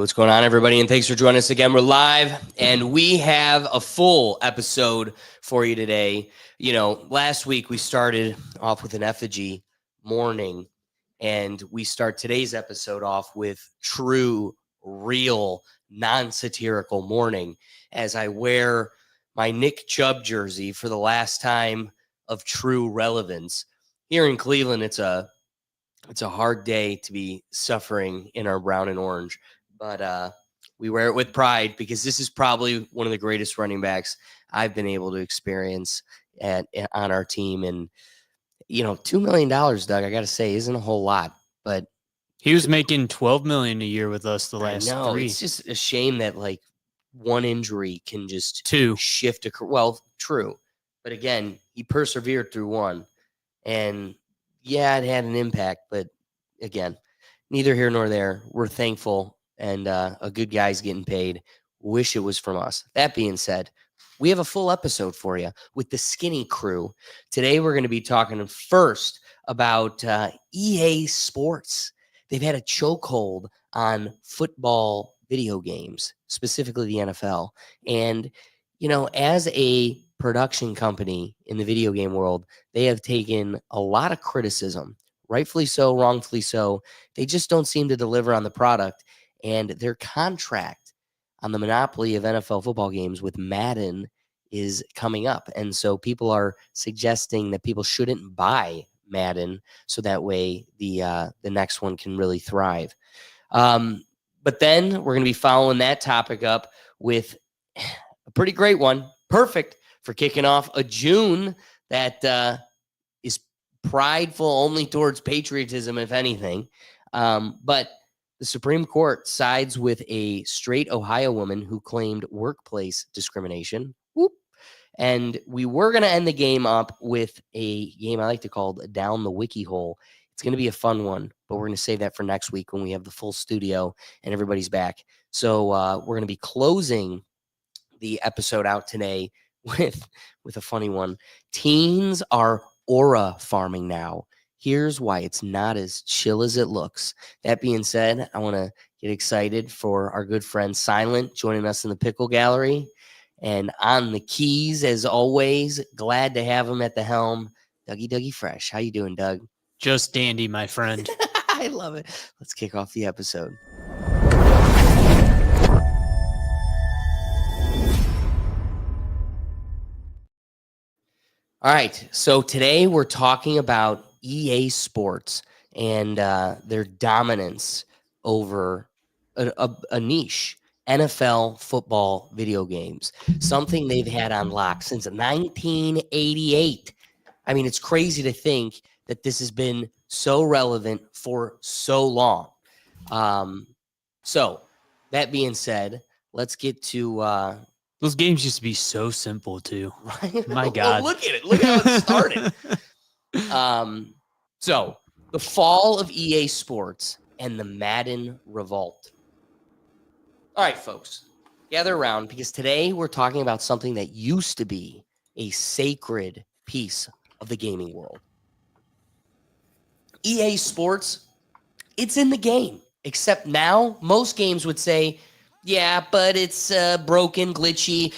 what's going on, everybody? And thanks for joining us again. We're live, and we have a full episode for you today. You know, last week we started off with an effigy mourning, and we start today's episode off with true, real, non-satirical mourning as I wear my Nick Chubb jersey for the last time of true relevance. Here in Cleveland, it's a hard day to be suffering in our brown and orange, but we wear it with pride because this is probably one of the greatest running backs I've been able to experience on our team. And, you know, $2 million, Doug, I got to say, isn't a whole lot, but he was making $12 million a year with us the last three. It's just a shame that like one injury can just shift. Well, true. But again, he persevered through one, and yeah, it had an impact, but again, neither here nor there. We're thankful, and a good guy's getting paid. Wish it was from us. That being said, we have a full episode for you with the Skinny Crew. Today, we're going to be talking first about EA Sports. They've had a chokehold on football video games, specifically the NFL. And, you know, as a production company in the video game world, they have taken a lot of criticism, rightfully so, wrongfully so. They just don't seem to deliver on the product, and their contract on the monopoly of NFL football games with Madden is coming up. And so people are suggesting that people shouldn't buy Madden so that way the next one can really thrive. But then we're going to be following that topic up with a pretty great one, perfect for kicking off a June that is prideful only towards patriotism, if anything. But the Supreme Court sides with a straight Ohio woman who claimed workplace discrimination. Whoop. And we were going to end the game up with a game I like to call Down the Wike-Hole. It's going to be a fun one, but we're going to save that for next week when we have the full studio and everybody's back. So we're going to be closing the episode out today with a funny one. Teens are aura farming now. Here's why it's not as chill as it looks. That being said, I want to get excited for our good friend Silent joining us in the Pickle Gallery. And on the keys, as always, glad to have him at the helm, Dougie Fresh. How you doing, Doug? Just dandy, my friend. I love it. Let's kick off the episode. All right, so today we're talking about EA Sports and their dominance over a niche, NFL football video games, something they've had on lock since 1988. I mean, it's crazy to think that this has been so relevant for so long. So that being said, let's get to those games used to be so simple too. Right? My God. Look at it. Look how it started. So the fall of EA Sports and the Madden revolt. All right, folks, gather around because today we're talking about something that used to be a sacred piece of the gaming world. EA Sports, it's in the game, except now most games would say, yeah, but it's a broken, glitchy,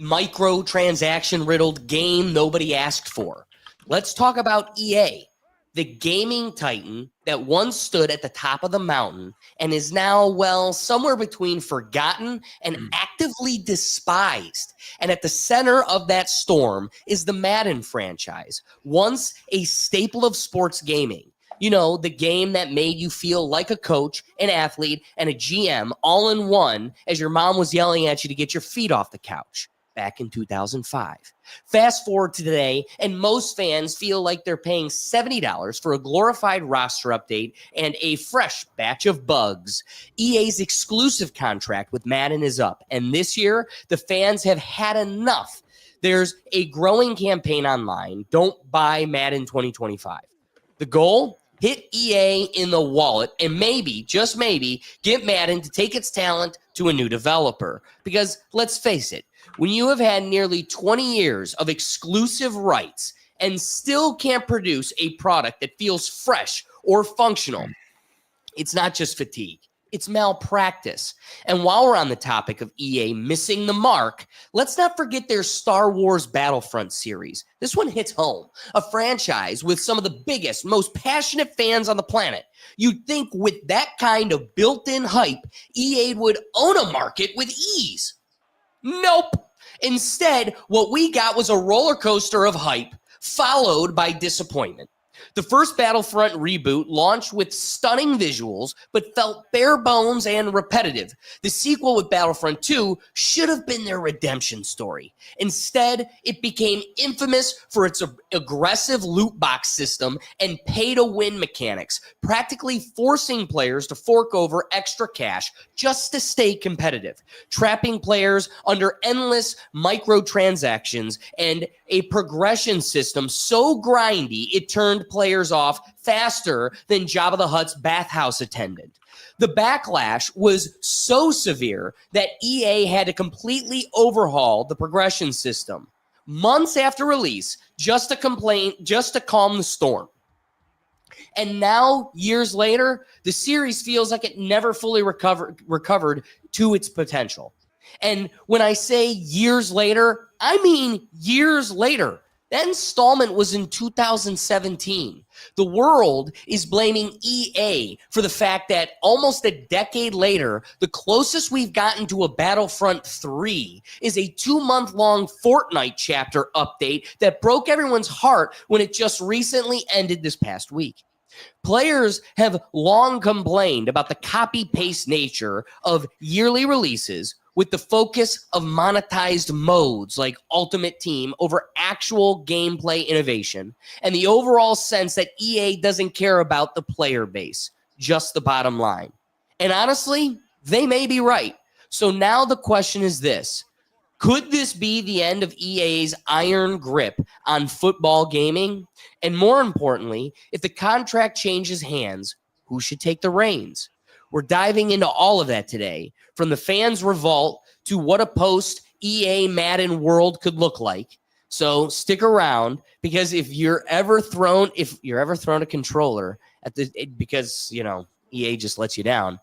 microtransaction-riddled game nobody asked for. Let's talk about EA, the gaming titan that once stood at the top of the mountain and is now, well, somewhere between forgotten and actively despised. And at the center of that storm is the Madden franchise, once a staple of sports gaming. You know, the game that made you feel like a coach, an athlete, and a GM all in one as your mom was yelling at you to get your feet off the couch back in 2005. Fast forward to today, and most fans feel like they're paying $70 for a glorified roster update and a fresh batch of bugs. EA's exclusive contract with Madden is up, and this year, the fans have had enough. There's a growing campaign online, Don't Buy Madden 2025. The goal? Hit EA in the wallet and maybe, just maybe, get Madden to take its talent to a new developer. Because let's face it, when you have had nearly 20 years of exclusive rights and still can't produce a product that feels fresh or functional, it's not just fatigue. It's malpractice. And while we're on the topic of EA missing the mark, let's not forget their Star Wars Battlefront series. This one hits home, a franchise with some of the biggest, most passionate fans on the planet. You'd think with that kind of built-in hype, EA would own a market with ease. Nope. Instead, what we got was a roller coaster of hype, followed by disappointment. The first Battlefront reboot launched with stunning visuals, but felt bare bones and repetitive. The sequel with Battlefront 2 should have been their redemption story. Instead, it became infamous for its aggressive loot box system and pay-to-win mechanics, practically forcing players to fork over extra cash just to stay competitive, trapping players under endless microtransactions and a progression system so grindy it turned players off faster than Jabba the Hutt's bathhouse attendant. The backlash was so severe that EA had to completely overhaul the progression system months after release just to calm the storm. And now, years later, the series feels like it never fully recovered to its potential. And when I say years later, I mean years later. That installment was in 2017. The world is blaming EA for the fact that almost a decade later, the closest we've gotten to a Battlefront 3 is a 2-month-long Fortnite chapter update that broke everyone's heart when it just recently ended this past week. Players have long complained about the copy-paste nature of yearly releases, with the focus of monetized modes like Ultimate Team over actual gameplay innovation, and the overall sense that EA doesn't care about the player base, just the bottom line. And honestly, they may be right. So now the question is this: could this be the end of EA's iron grip on football gaming? And more importantly, if the contract changes hands, who should take the reins? We're diving into all of that today, from the fans' revolt to what a post-EA Madden world could look like. So stick around, because if you're ever thrown a controller because EA just lets you down,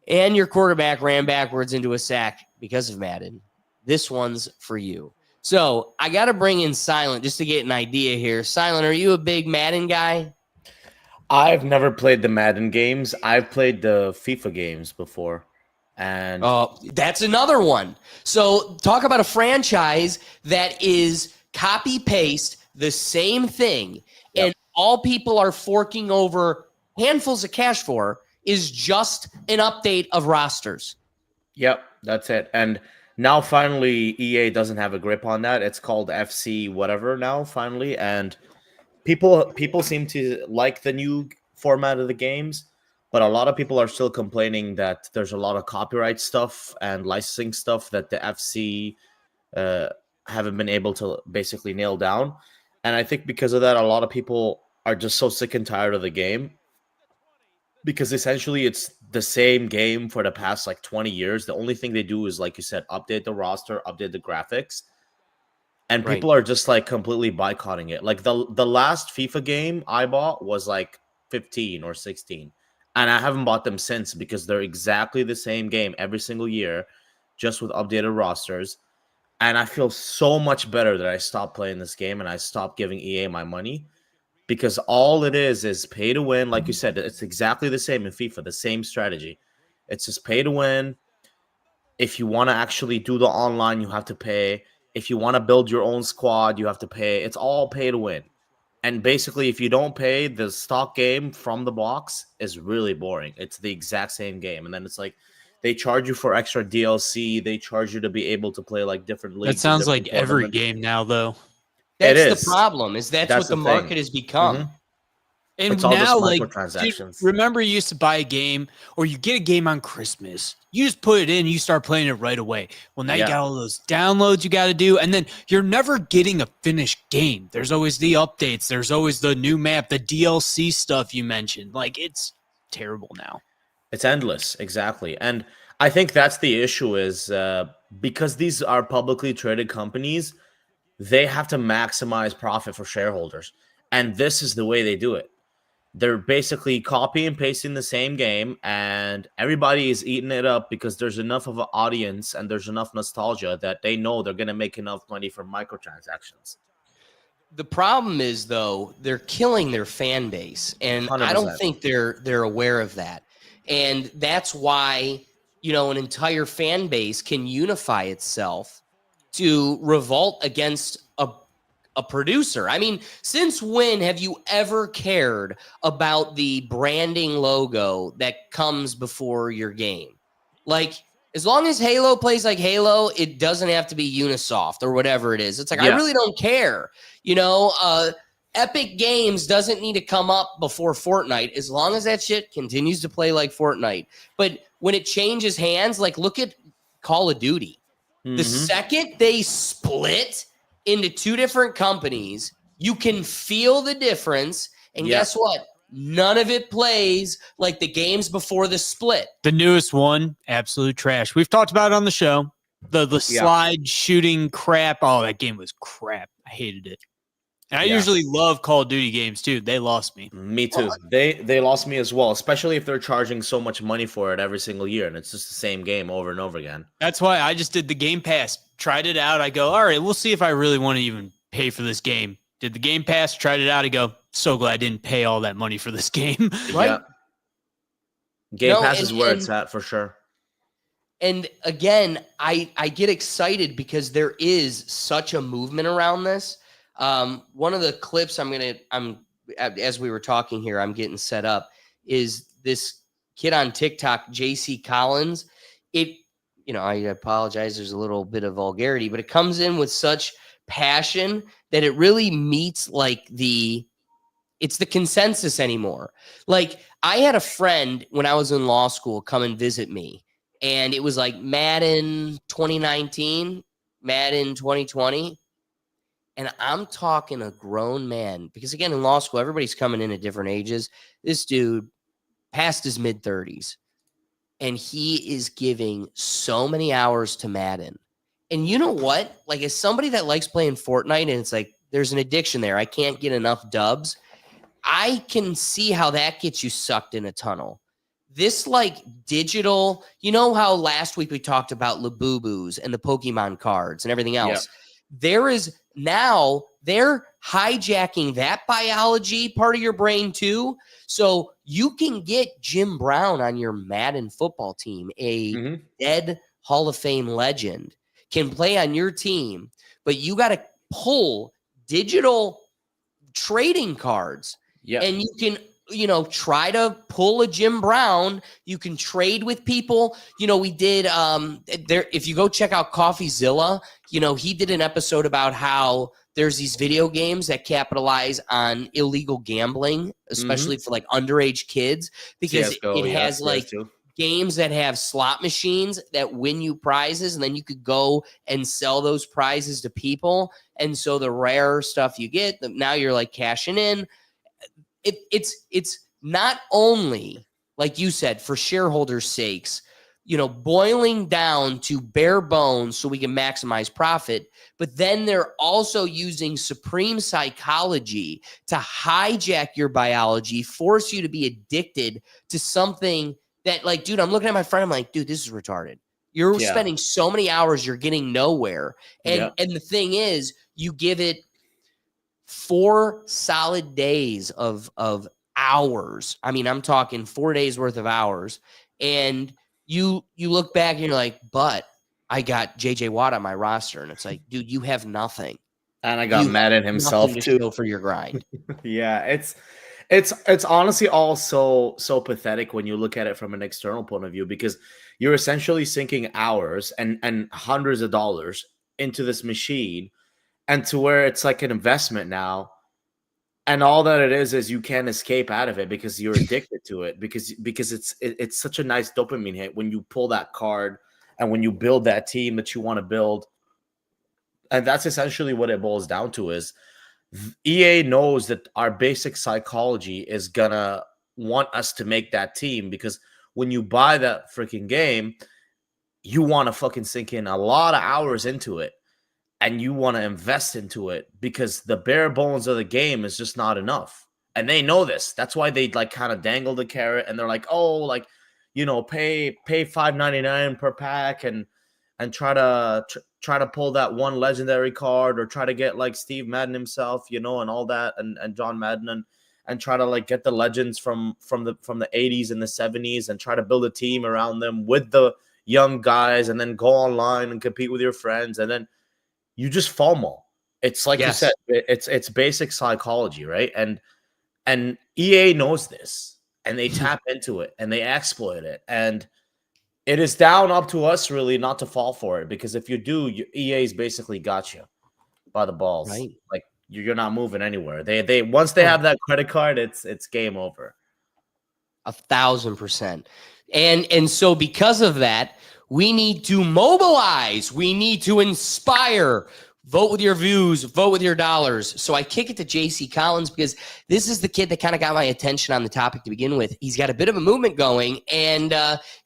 and your quarterback ran backwards into a sack because of Madden, this one's for you. So I got to bring in Silent just to get an idea here. Silent, are you a big Madden guy? I've never played the Madden games. I've played the FIFA games before. And that's another one. So talk about a franchise that is copy-paste the same thing, Yep. and all people are forking over handfuls of cash for is just an update of rosters. Yep, that's it. And now finally EA doesn't have a grip on that. It's called FC whatever now finally, and people seem to like the new format of the games, but a lot of people are still complaining that there's a lot of copyright stuff and licensing stuff that the FC haven't been able to basically nail down. And I think because of that, a lot of people are just so sick and tired of the game, because essentially it's the same game for the past like 20 years. The only thing they do is, like you said, update the roster, update the graphics. And people are just like completely boycotting it. Like the last FIFA game I bought was like 15 or 16. And I haven't bought them since, because they're exactly the same game every single year, just with updated rosters. And I feel so much better that I stopped playing this game and I stopped giving EA my money, because all it is pay to win. Like you said, it's exactly the same in FIFA, the same strategy. It's just pay to win. If you want to actually do the online, you have to pay. If you want to build your own squad, you have to pay. It's all pay to win. And basically, if you don't pay, the stock game from the box is really boring. It's the exact same game. And then it's like they charge you for extra DLC. They charge you to be able to play like different leagues. That sounds like every game now, though. That's the problem. That's what the market has become. Mm-hmm. And it's all now, just like, microtransactions. Dude, remember you used to buy a game, or you get a game on Christmas. You just put it in, you start playing it right away. Well, now you got all those downloads you got to do, and then you're never getting a finished game. There's always the updates. There's always the new map, the DLC stuff you mentioned. Like, it's terrible now. It's endless, exactly. And I think that's the issue is because these are publicly traded companies, they have to maximize profit for shareholders. And this is the way they do it. they're basically copy and pasting the same game, and everybody is eating it up because there's enough of an audience and there's enough nostalgia that they know they're going to make enough money from microtransactions. The problem is, though, they're killing their fan base, and I don't 100%. think they're aware of that. And that's why, an entire fan base can unify itself to revolt against a producer. I mean, since when have you ever cared about the branding logo that comes before your game? Like, as long as Halo plays like Halo, it doesn't have to be Unisoft or whatever it is. It's like, I really don't care. Epic Games doesn't need to come up before Fortnite as long as that shit continues to play like Fortnite. But when it changes hands, like look at Call of Duty. The second they split into two different companies, you can feel the difference. And guess what? None of it plays like the games before the split. The newest one, absolute trash. We've talked about it on the show. The slide shooting crap. Oh, that game was crap. I hated it. And I usually love Call of Duty games too. They lost me. Me too. They lost me as well, especially if they're charging so much money for it every single year and it's just the same game over and over again. That's why I just did the Game Pass, tried it out. I go, all right, we'll see if I really want to even pay for this game. Did the Game Pass, tried it out. I go, so glad I didn't pay all that money for this game. Right? Yeah. Game Pass is where it's at for sure. And again, I get excited because there is such a movement around this. One of the clips as we were talking here, I'm getting set up, is this kid on TikTok, JC Collins. I apologize. There's a little bit of vulgarity, but it comes in with such passion that it really meets it's the consensus anymore. Like I had a friend when I was in law school come and visit me, and it was like Madden 2019, Madden 2020. And I'm talking a grown man, because again, in law school, everybody's coming in at different ages. This dude past his mid-30s, and he is giving so many hours to Madden. And you know what? Like, as somebody that likes playing Fortnite, and it's like, there's an addiction there. I can't get enough dubs. I can see how that gets you sucked in a tunnel. This like digital, how last week we talked about Labubus and the Pokemon cards and everything else. They're hijacking that biology part of your brain too. So you can get Jim Brown on your Madden football team, a dead Hall of Fame legend, can play on your team, but you got to pull digital trading cards. Yeah. And you can, try to pull a Jim Brown. You can trade with people. We did if you go check out CoffeeZilla, he did an episode about how there's these video games that capitalize on illegal gambling, especially for like underage kids, because it has games that have slot machines that win you prizes, and then you could go and sell those prizes to people. And so the rare stuff you get, now you're like cashing in. It's not only, like you said, for shareholders' sakes, boiling down to bare bones so we can maximize profit, but then they're also using supreme psychology to hijack your biology, force you to be addicted to something that, like, dude, I'm looking at my friend, I'm like, dude, this is retarded. You're spending so many hours, you're getting nowhere. And the thing is, you give it 4 solid days of hours. I mean, I'm talking 4 days worth of hours. And you look back and you're like, but I got JJ Watt on my roster. And it's like, dude, you have nothing. And I got Madden himself too for your grind. Yeah, it's honestly all so pathetic when you look at it from an external point of view, because you're essentially sinking hours and hundreds of dollars into this machine, and to where it's like an investment now. And all that it is you can't escape out of it because you're addicted to it, because it's such a nice dopamine hit when you pull that card and when you build that team that you want to build. And that's essentially what it boils down to, is EA knows that our basic psychology is gonna want us to make that team, because when you buy that freaking game, you want to fucking sink in a lot of hours into it. And you want to invest into it, because the bare bones of the game is just not enough. And they know this. That's why they like kind of dangle the carrot, and they're like, oh, like, pay $5.99 per pack and try to pull that one legendary card, or try to get like Steve Madden himself, and all that, and John Madden, and try to like get the legends from the 80s and the 70s, and try to build a team around them with the young guys, and then go online and compete with your friends, and then you just FOMO. It's like you said, it's basic psychology, right? And EA knows this, and they tap into it, and they exploit it, and it is down up to us really not to fall for it, because if you do, EA's basically got you by the balls. Right. Like you're not moving anywhere. They once they have that credit card, it's game over. 1,000%. And so because of that, we need to mobilize. We need to inspire. Vote with your views, vote with your dollars. So I kick it to JC Collins, because this is the kid that kind of got my attention on the topic to begin with. He's got a bit of a movement going, and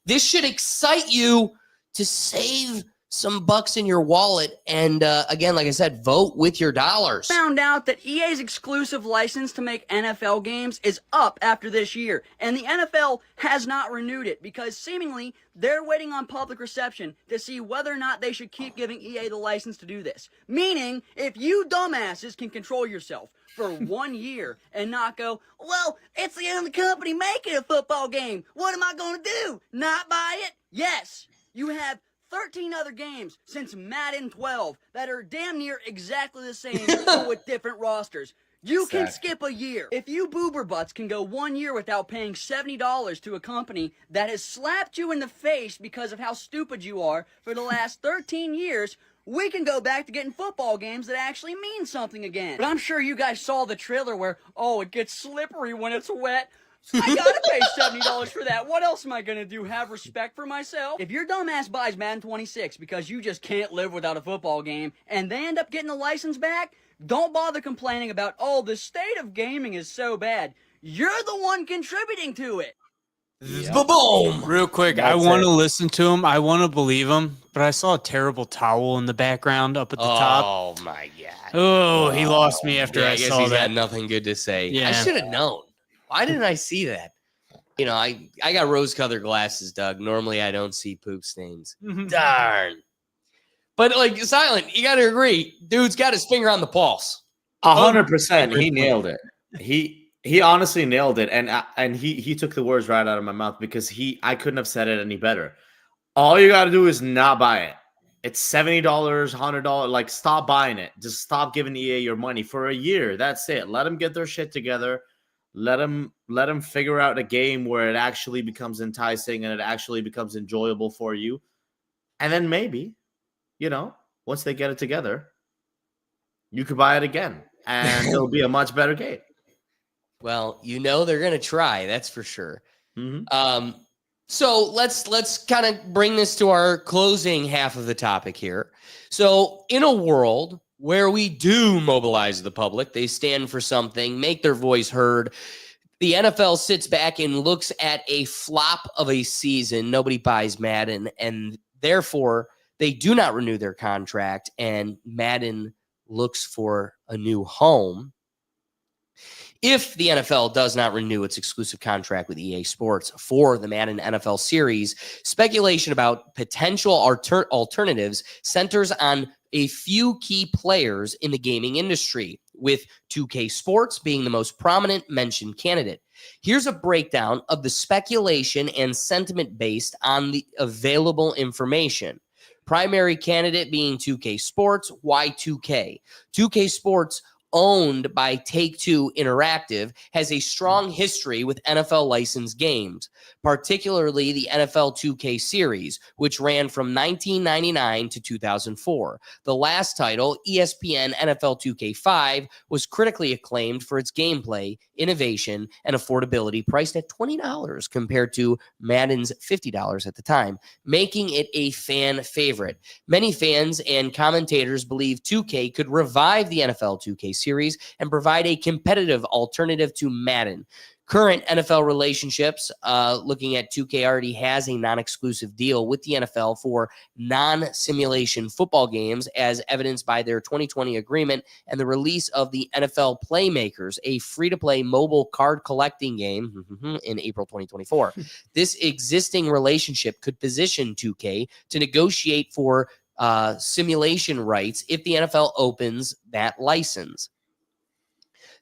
this should excite you to save some bucks in your wallet. And again, like I said, vote with your dollars. Found out that EA's exclusive license to make NFL games is up after this year, and the NFL has not renewed it because seemingly they're waiting on public reception to see whether or not they should keep giving EA the license to do this. Meaning, if you dumbasses can control yourself for 1 year and not go, well, it's the only company making a football game, what am I going to do? Not buy it? Yes, you have 13 other games since Madden 12 that are damn near exactly the same but with different rosters. You can skip a year. If you boober butts can go 1 year without paying $70 to a company that has slapped you in the face because of how stupid you are for the last 13 years, we can go back to getting football games that actually mean something again. But I'm sure you guys saw the trailer where, oh, it gets slippery when it's wet. I gotta pay $70 for that. What else am I gonna do? Have respect for myself? If your dumbass buys Madden 26 because you just can't live without a football game, and they end up getting the license back, don't bother complaining about, oh, the state of gaming is so bad. You're the one contributing to it. Boom! Real quick, I want to listen to him. I want to believe him, but I saw a terrible towel in the background up at the top. Oh my god! Oh, he lost me after I guess saw he's that. had nothing good to say. Yeah. I should have known. Why didn't I see that? I got rose-colored glasses, Doug. Normally, I don't see poop stains. Darn. But like Silent, you got to agree, dude's got his finger on the pulse. 100%. He nailed it. He honestly nailed it, and he took the words right out of my mouth, because I couldn't have said it any better. All you got to do is not buy it. It's $70, $100. Like, stop buying it. Just stop giving EA your money for a year. That's it. Let them get their shit together. Let them figure out a game where it actually becomes enticing and it actually becomes enjoyable for you. And then maybe, once they get it together, you could buy it again, and it'll be a much better game. Well, they're gonna try. That's for sure. Mm-hmm. So let's kind of bring this to our closing half of the topic here. So in a world where we do mobilize the public, they stand for something, make their voice heard, the NFL sits back and looks at a flop of a season. Nobody buys Madden, and therefore they do not renew their contract, and Madden looks for a new home. If the NFL does not renew its exclusive contract with EA Sports for the Madden NFL series, speculation about potential alternatives centers on a few key players in the gaming industry, with 2K Sports being the most prominent mentioned candidate. Here's a breakdown of the speculation and sentiment based on the available information. Primary candidate being 2K Sports. Why 2K? 2K Sports, owned by Take-Two Interactive, has a strong history with NFL licensed games, particularly the NFL 2K series, which ran from 1999 to 2004. The last title, ESPN NFL 2K5, was critically acclaimed for its gameplay, innovation, and affordability, priced at $20 compared to Madden's $50 at the time, making it a fan favorite. Many fans and commentators believe 2K could revive the NFL 2K series and provide a competitive alternative to Madden. Current NFL relationships, looking at 2K already has a non-exclusive deal with the NFL for non-simulation football games, as evidenced by their 2020 agreement and the release of the NFL Playmakers, a free-to-play mobile card collecting game in April 2024. This existing relationship could position 2K to negotiate for simulation rights if the NFL opens that license.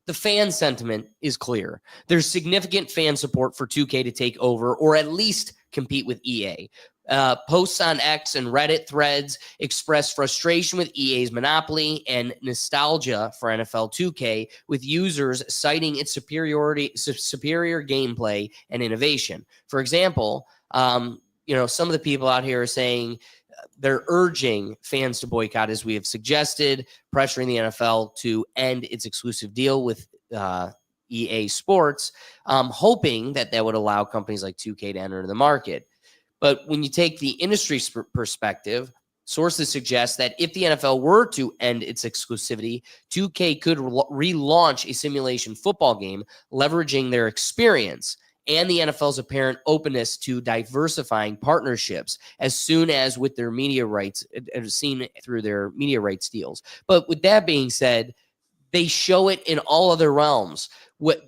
The fan sentiment is clear. There's significant fan support for 2K to take over or at least compete with EA. Posts on X and Reddit threads express frustration with EA's monopoly and nostalgia for NFL 2K, with users citing its superior gameplay and innovation. For example, some of the people out here are saying they're urging fans to boycott, as we have suggested, pressuring the NFL to end its exclusive deal with EA Sports, hoping that would allow companies like 2K to enter the market. But when you take the industry perspective, sources suggest that if the NFL were to end its exclusivity, 2K could relaunch a simulation football game, leveraging their experience and the NFL's apparent openness to diversifying partnerships as soon as with their media rights, as seen through their media rights deals. But with that being said, they show it in all other realms with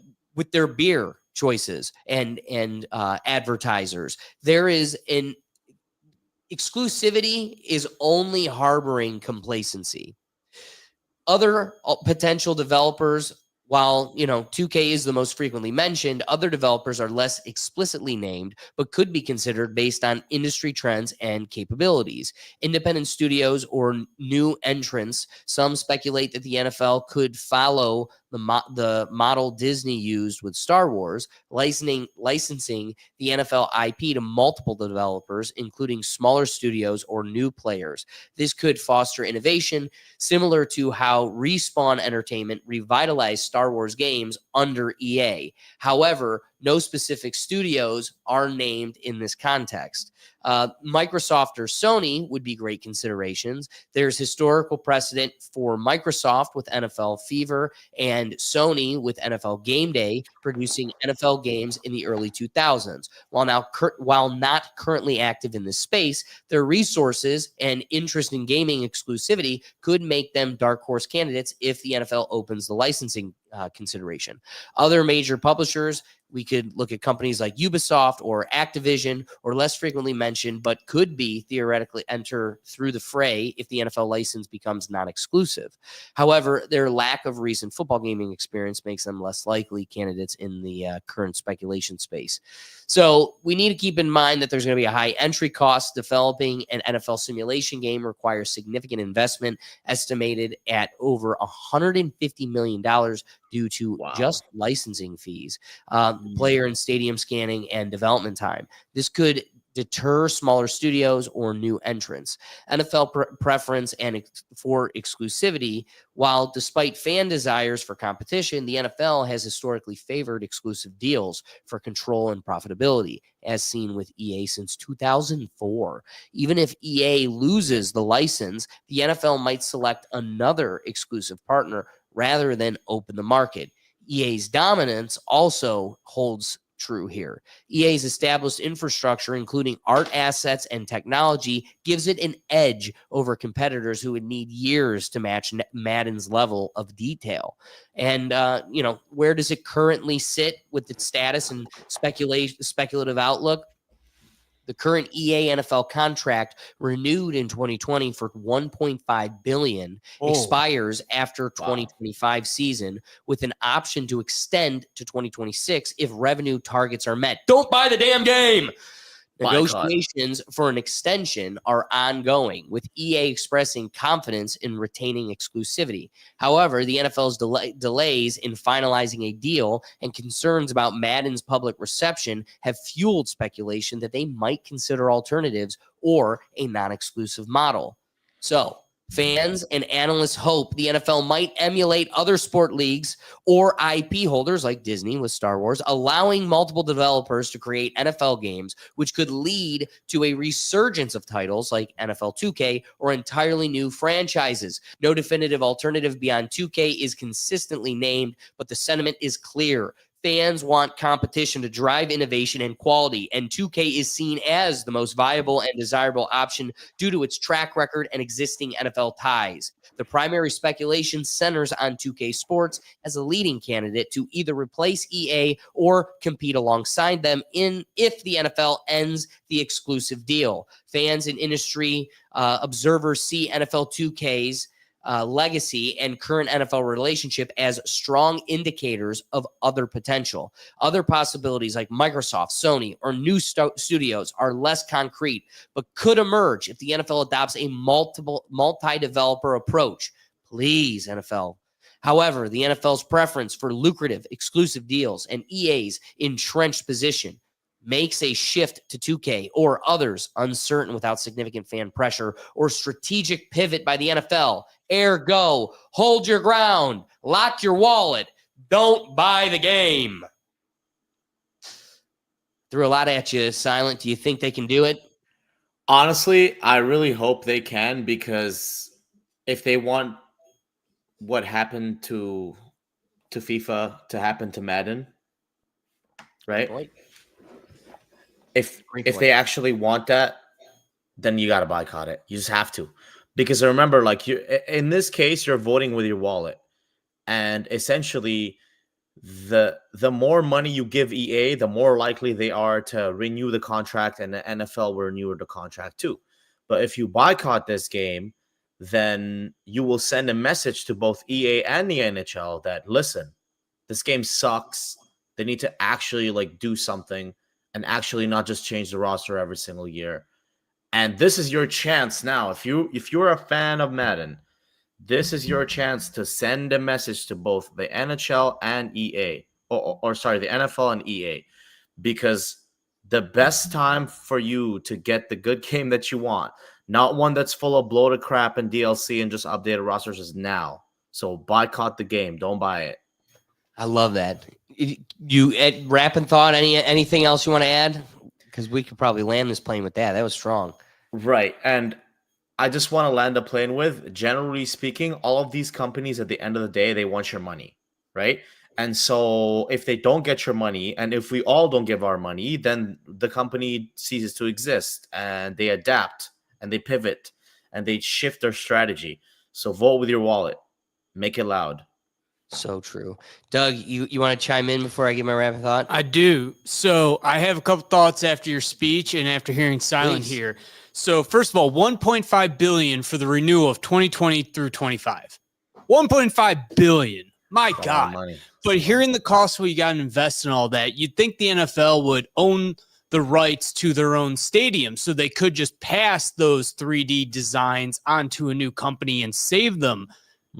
their beer choices and advertisers. There is an exclusivity is only harboring complacency. Other potential developers, while 2K is the most frequently mentioned, other developers are less explicitly named, but could be considered based on industry trends and capabilities. Independent studios or new entrants. Some speculate that the NFL could follow the model Disney used with Star Wars, licensing the NFL IP to multiple developers, including smaller studios or new players. This could foster innovation, similar to how Respawn Entertainment revitalized Star Wars games under EA. However, no specific studios are named in this context. Microsoft or Sony would be great considerations. There's historical precedent for Microsoft with NFL Fever and Sony with NFL Game Day producing NFL games in the early 2000s. While not currently active in this space, their resources and interest in gaming exclusivity could make them dark horse candidates if the NFL opens the licensing consideration. Other major publishers, we could look at companies like Ubisoft or Activision, or less frequently mentioned, but could be theoretically enter through the fray if the NFL license becomes non-exclusive. However, their lack of recent football gaming experience makes them less likely candidates in the current speculation space. So we need to keep in mind that there's going to be a high entry cost. Developing an NFL simulation game requires significant investment, estimated at over $150 million due to just licensing fees, player and stadium scanning, and development time. This could deter smaller studios or new entrants. NFL preference and for exclusivity, while despite fan desires for competition, the NFL has historically favored exclusive deals for control and profitability, as seen with EA since 2004. Even if EA loses the license, the NFL might select another exclusive partner rather than open the market. EA's dominance also holds true here. EA's established infrastructure, including art assets and technology, gives it an edge over competitors who would need years to match Madden's level of detail. And, where does it currently sit with its status and speculative outlook? The current EA NFL contract, renewed in 2020 for $1.5 billion, expires after 2025 season, with an option to extend to 2026 if revenue targets are met. Don't buy the damn game. Negotiations for an extension are ongoing, with EA expressing confidence in retaining exclusivity. However, the NFL's delays in finalizing a deal and concerns about Madden's public reception have fueled speculation that they might consider alternatives or a non-exclusive model. So, fans and analysts hope the NFL might emulate other sport leagues or IP holders like Disney with Star Wars, allowing multiple developers to create NFL games, which could lead to a resurgence of titles like NFL 2K or entirely new franchises. No definitive alternative beyond 2K is consistently named, but the sentiment is clear. Fans want competition to drive innovation and quality, and 2K is seen as the most viable and desirable option due to its track record and existing NFL ties. The primary speculation centers on 2K Sports as a leading candidate to either replace EA or compete alongside them if the NFL ends the exclusive deal. Fans and industry observers see NFL 2K's legacy and current NFL relationship as strong indicators of other potential. Other possibilities like Microsoft, Sony, or new studios are less concrete, but could emerge if the NFL adopts a multi-developer approach. Please, NFL. However, the NFL's preference for lucrative exclusive deals and EA's entrenched position makes a shift to 2K or others uncertain without significant fan pressure or strategic pivot by the NFL. Ergo, hold your ground, lock your wallet, don't buy the game. Threw a lot at you, Silent. Do you think they can do it? Honestly, I really hope they can, because if they want what happened to FIFA to happen to Madden, right? If they actually want that, then you got to boycott it. You just have to. Because remember, like, you in this case, you're voting with your wallet. And essentially, the more money you give EA, the more likely they are to renew the contract, and the NFL will renew the contract too. But if you boycott this game, then you will send a message to both EA and the NHL that, listen, this game sucks. They need to actually like do something and actually not just change the roster every single year. And this is your chance now. If you're a fan of Madden, this is your chance to send a message to both the NHL and EA, or sorry, the NFL and EA, because the best time for you to get the good game that you want, not one that's full of bloated crap and DLC and just updated rosters, is now. So boycott the game. Don't buy it. I love that. You rapping thought? Anything else you want to add? Because we could probably land this plane with that. That was strong. Right. And I just want to land the plane with, generally speaking, all of these companies at the end of the day, they want your money, right? And so if they don't get your money, and if we all don't give our money, then the company ceases to exist, and they adapt and they pivot and they shift their strategy. So vote with your wallet. Make it loud. So true. Doug, you want to chime in before I give my rapid thought? I do. So I have a couple thoughts after your speech and after hearing Silent here. So first of all, $1.5 billion for the renewal of 2020 through 25. $1.5 billion. My God. But hearing the cost we got to invest in all that, you'd think the NFL would own the rights to their own stadium, so they could just pass those 3D designs onto a new company and save them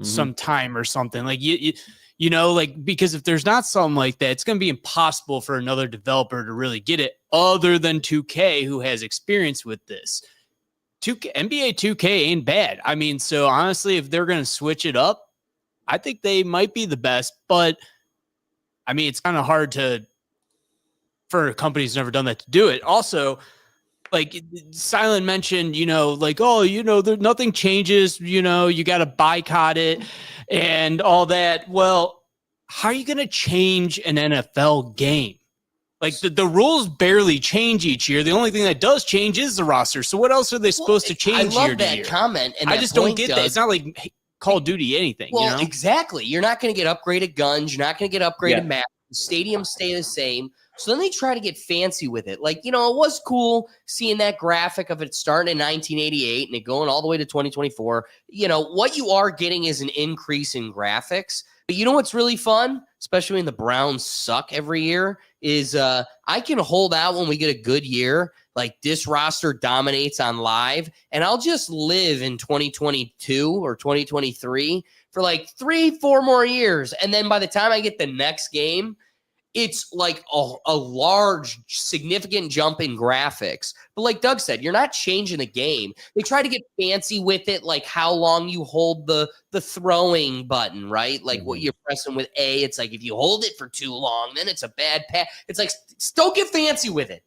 some time or something. Like you know, like, because if there's not something like that, it's going to be impossible for another developer to really get it other than 2K, who has experience with this. NBA 2K ain't bad. I mean, so honestly, if they're going to switch it up, I think they might be the best, but I mean, it's kind of hard for a company who's never done that to do it. Also, like Silent mentioned, you know, like, oh, you know, nothing changes, you know, you got to boycott it and all that. Well, how are you going to change an NFL game? Like the rules barely change each year. The only thing that does change is the roster. So what else are they supposed to change year to year? I love that comment. And I just don't get that. It's not like Call of Duty anything. Well, you know? Exactly. You're not going to get upgraded guns. You're not going to get upgraded maps. The stadiums stay the same. So then they try to get fancy with it. Like, you know, it was cool seeing that graphic of it starting in 1988 and it going all the way to 2024. You know, what you are getting is an increase in graphics. But you know what's really fun, especially when the Browns suck every year, is I can hold out when we get a good year. Like, this roster dominates on live, and I'll just live in 2022 or 2023 for like 3-4 more years. And then by the time I get the next game, it's like a large, significant jump in graphics. But like Doug said, you're not changing the game. They try to get fancy with it, like how long you hold the throwing button, right? Like what you're pressing with A. It's like if you hold it for too long, then it's a bad pass. It's like, don't get fancy with it.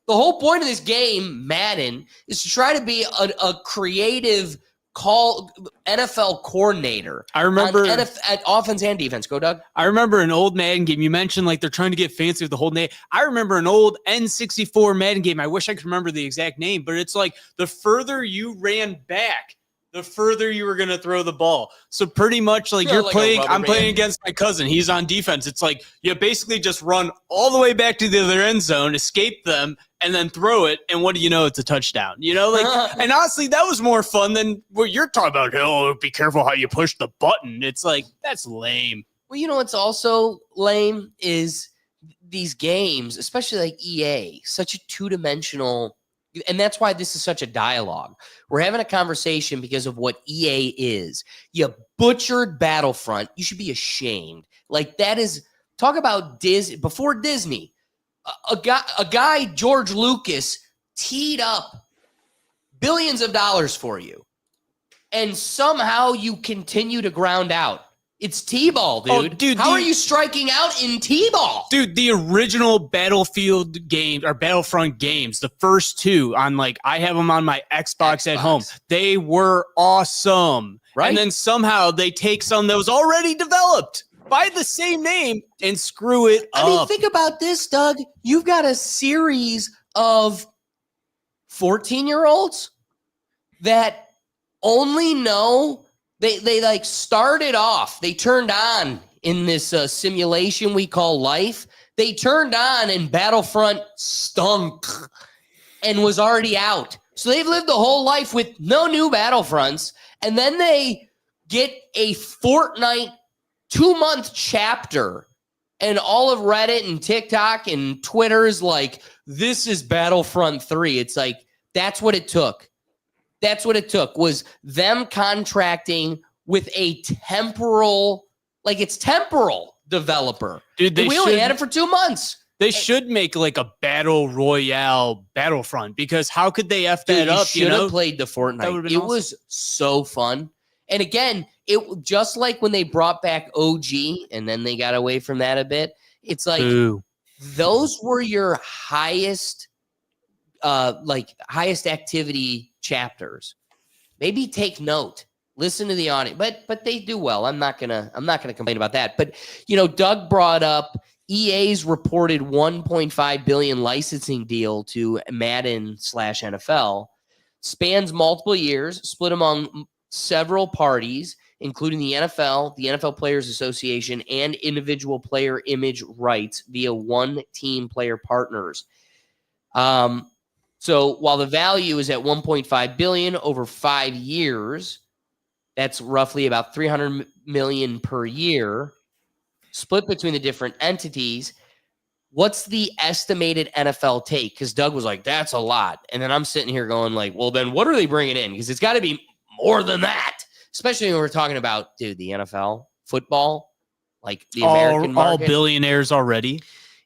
The whole point of this game, Madden, is to try to be a creative NFL coordinator. I remember at offense and defense. Go, Doug. I remember an old Madden game. You mentioned like they're trying to get fancy with the whole name. I remember an old N64 Madden game. I wish I could remember the exact name, but it's like the further you ran back, the further you were going to throw the ball. So pretty much like you're like playing, I'm playing against my cousin. He's on defense. It's like you basically just run all the way back to the other end zone, escape them, and then throw it. And what do you know? It's a touchdown. You know, like, and honestly, that was more fun than what you're talking about. Oh, be careful how you push the button. It's like, that's lame. Well, you know what's also lame is these games, especially like EA, such a two-dimensional. And that's why this is such a dialogue. We're having a conversation because of what EA is. You butchered Battlefront. You should be ashamed. Like, that is, talk about before Disney. A guy, George Lucas, teed up billions of dollars for you. And somehow you continue to ground out. It's T-ball, dude. Oh, dude, How are you striking out in T-ball? Dude, the original Battlefield games or Battlefront games, the first two on like, I have them on my Xbox at home. They were awesome. Right. And then somehow they take some that was already developed by the same name and screw it up. I mean, think about this, Doug. You've got a series of 14-year-olds that only know they like started off. They turned on in this simulation we call life. They turned on and Battlefront stunk and was already out. So they've lived the whole life with no new Battlefronts. And then they get a Fortnite 2-month chapter. And all of Reddit and TikTok and Twitter is like, this is Battlefront 3. It's like, that's what it took. That's what it took, was them contracting with a temporal developer. Dude, we only had it for 2 months. They should make like a battle royale Battlefront, because how could they F that up? You should have played the Fortnite. It was so fun. And again, it just like when they brought back OG and then they got away from that a bit. It's like those were your highest activity chapters. Maybe take note, listen to the audience, but they do well. I'm not gonna complain about that. But you know, Doug brought up EA's reported $1.5 billion licensing deal to Madden /NFL, spans multiple years, split among several parties, including the NFL, the NFL Players Association, and individual player image rights via one-team player partners. So while the value is at $1.5 billion over 5 years, that's roughly about $300 million per year, split between the different entities. What's the estimated NFL take? Because Doug was like, that's a lot. And then I'm sitting here going like, well, then what are they bringing in? Because it's got to be more than that, especially when we're talking about, dude, the NFL, football, like the American market. All billionaires already.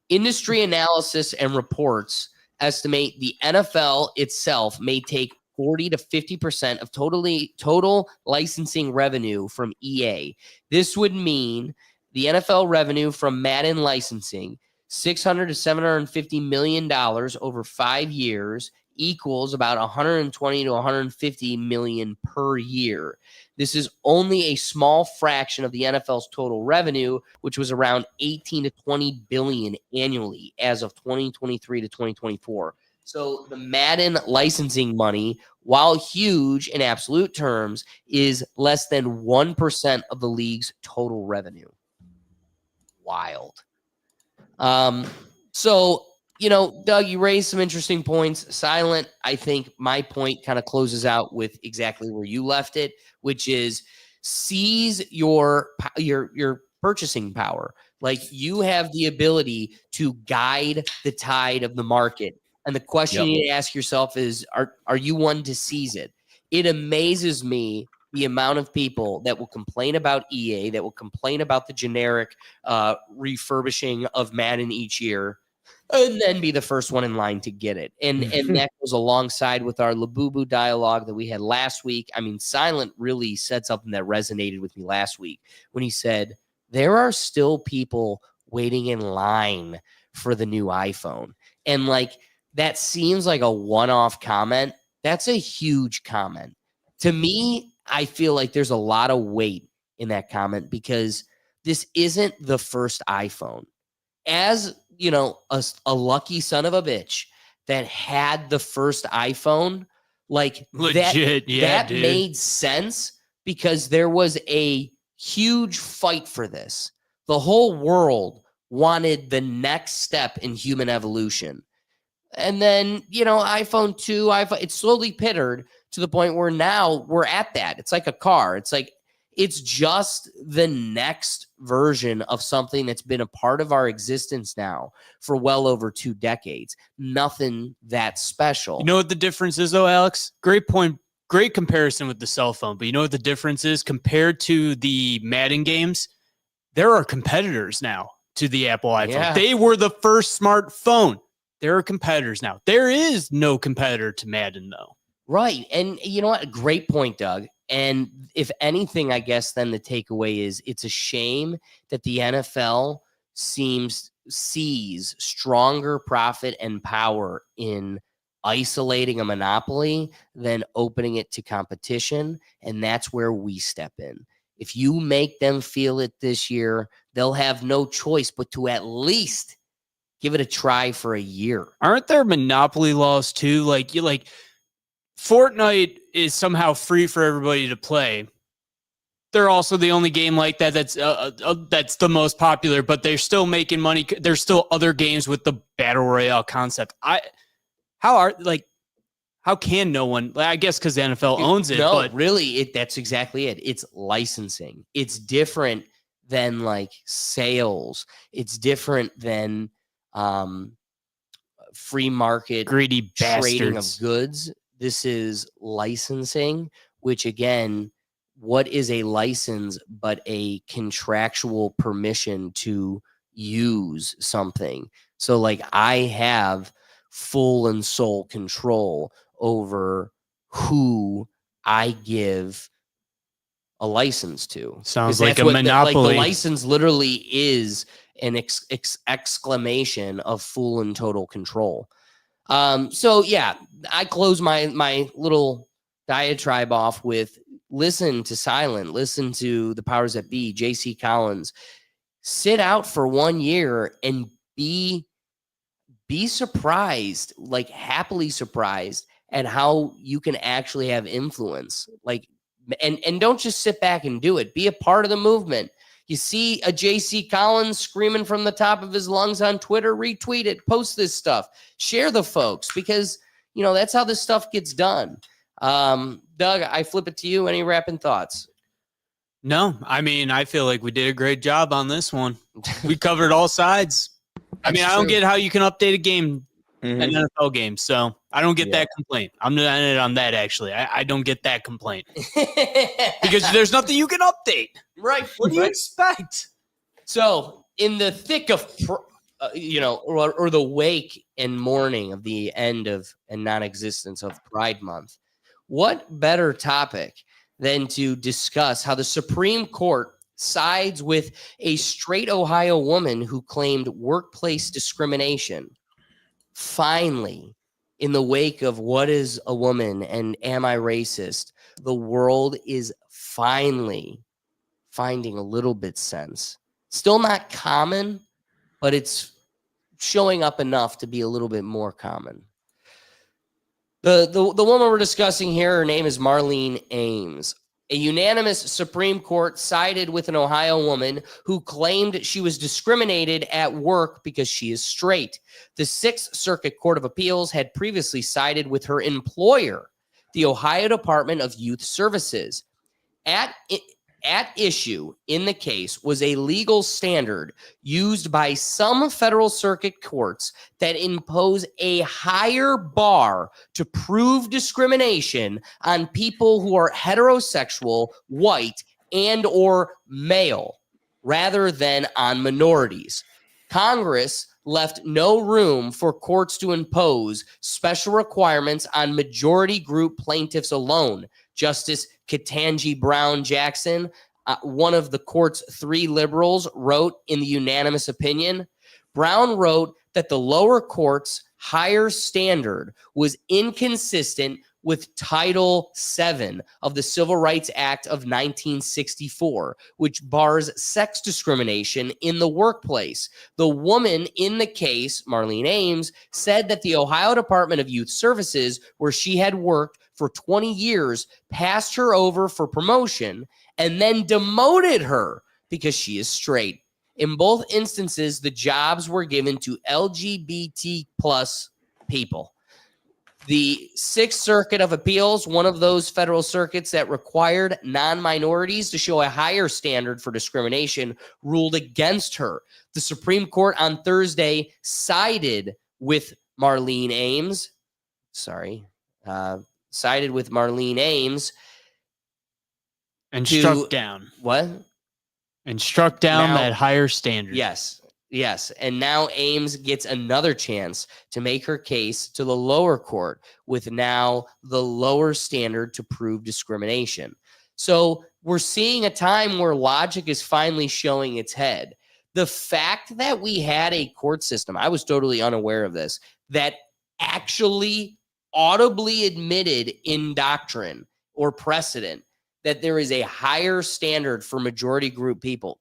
Industry analysis and reports estimate the NFL itself may take 40 to 50% of total licensing revenue from EA. This would mean the NFL revenue from Madden licensing, $600 to $750 million over 5 years, equals about 120 to 150 million per year. This is only a small fraction of the NFL's total revenue, which was around 18 to 20 billion annually as of 2023 to 2024. So the Madden licensing money, while huge in absolute terms, is less than 1% of the league's total revenue. Wild. So, you know, Doug, you raised some interesting points. Silent, I think my point kind of closes out with exactly where you left it, which is seize your purchasing power. Like, you have the ability to guide the tide of the market. And the question you need to ask yourself is, are you one to seize it? It amazes me the amount of people that will complain about EA, that will complain about the generic refurbishing of Madden each year, and then be the first one in line to get it. And that goes alongside with our Labubu dialogue that we had last week. I mean, Silent really said something that resonated with me last week when he said, there are still people waiting in line for the new iPhone. And like, that seems like a one-off comment. That's a huge comment. To me, I feel like there's a lot of weight in that comment because this isn't the first iPhone. As, you know, a lucky son of a bitch that had the first iPhone, like Legit, that dude. made sense because there was a huge fight for this. The whole world wanted the next step in human evolution. And then, you know, iPhone 2, it slowly pittered to the point where now we're at that. It's like a car. It's like, it's just the next version of something that's been a part of our existence now for well over 2 decades. Nothing that special. You know what the difference is, though, Alex? Great point. Great comparison with the cell phone. But you know what the difference is? Compared to the Madden games, there are competitors now to the Apple iPhone. Yeah. They were the first smartphone. There are competitors now. There is no competitor to Madden, though. Right. And you know what? Great point, Doug. And if anything, I guess then the takeaway is it's a shame that the NFL sees stronger profit and power in isolating a monopoly than opening it to competition. And that's where we step in. If you make them feel it this year, they'll have no choice but to at least give it a try for a year. Aren't there monopoly laws too? Like Fortnite is somehow free for everybody to play. They're also the only game like that that's the most popular, but they're still making money. There's still other games with the battle royale concept. How can no one? I guess because the NFL owns it. No, but really, that's exactly it. It's licensing. It's different than like sales. It's different than free market greedy trading bastards. of goods. This is licensing, which again, what is a license but a contractual permission to use something? So like I have full and sole control over who I give a license to. Sounds like a monopoly. Like the license literally is an exclamation of full and total control. So yeah, I close my little diatribe off with listen to Silent, listen to the powers that be, J.C. Collins, sit out for 1 year and be surprised, like happily surprised at how you can actually have influence. Like, and don't just sit back and do it. Be a part of the movement. You see a J.C. Collins screaming from the top of his lungs on Twitter, retweet it, post this stuff, share the folks, because, you know, that's how this stuff gets done. Doug, I flip it to you. Any wrapping thoughts? No, I mean, I feel like we did a great job on this one. We covered all sides. I mean, I don't get how you can update a game, an NFL game. So I don't get that complaint. I'm not in on that, actually. I don't get that complaint. Because there's nothing you can update. Right. What do you expect? So in the thick of, or the wake and mourning of the end of and non-existence of Pride Month, what better topic than to discuss how the Supreme Court sides with a straight Ohio woman who claimed workplace discrimination. Finally, in the wake of what is a woman and am I racist, the world is finally finding a little bit sense. Still not common, but it's showing up enough to be a little bit more common. The woman we're discussing here, her name is Marlene Ames. A unanimous Supreme Court sided with an Ohio woman who claimed she was discriminated at work because she is straight. The Sixth Circuit Court of Appeals had previously sided with her employer, the Ohio Department of Youth Services. At issue in the case was a legal standard used by some federal circuit courts that impose a higher bar to prove discrimination on people who are heterosexual, white, and or male, rather than on minorities. Congress left no room for courts to impose special requirements on majority group plaintiffs alone. Justice Ketanji Brown Jackson, one of the court's 3 liberals, wrote in the unanimous opinion. Brown wrote that the lower court's higher standard was inconsistent with Title VII of the Civil Rights Act of 1964, which bars sex discrimination in the workplace. The woman in the case, Marlene Ames, said that the Ohio Department of Youth Services, where she had worked for 20 years, passed her over for promotion and then demoted her because she is straight. In both instances, the jobs were given to LGBT plus people. The Sixth Circuit of Appeals, one of those federal circuits that required non-minorities to show a higher standard for discrimination, ruled against her. The Supreme Court on Thursday sided with Marlene Ames. Sided with Marlene Ames. And struck down. What? And struck down Now, that higher standard. Yes. And now Ames gets another chance to make her case to the lower court with now the lower standard to prove discrimination. So we're seeing a time where logic is finally showing its head. The fact that we had a court system, I was totally unaware of this, that actually audibly admitted in doctrine or precedent that there is a higher standard for majority group people.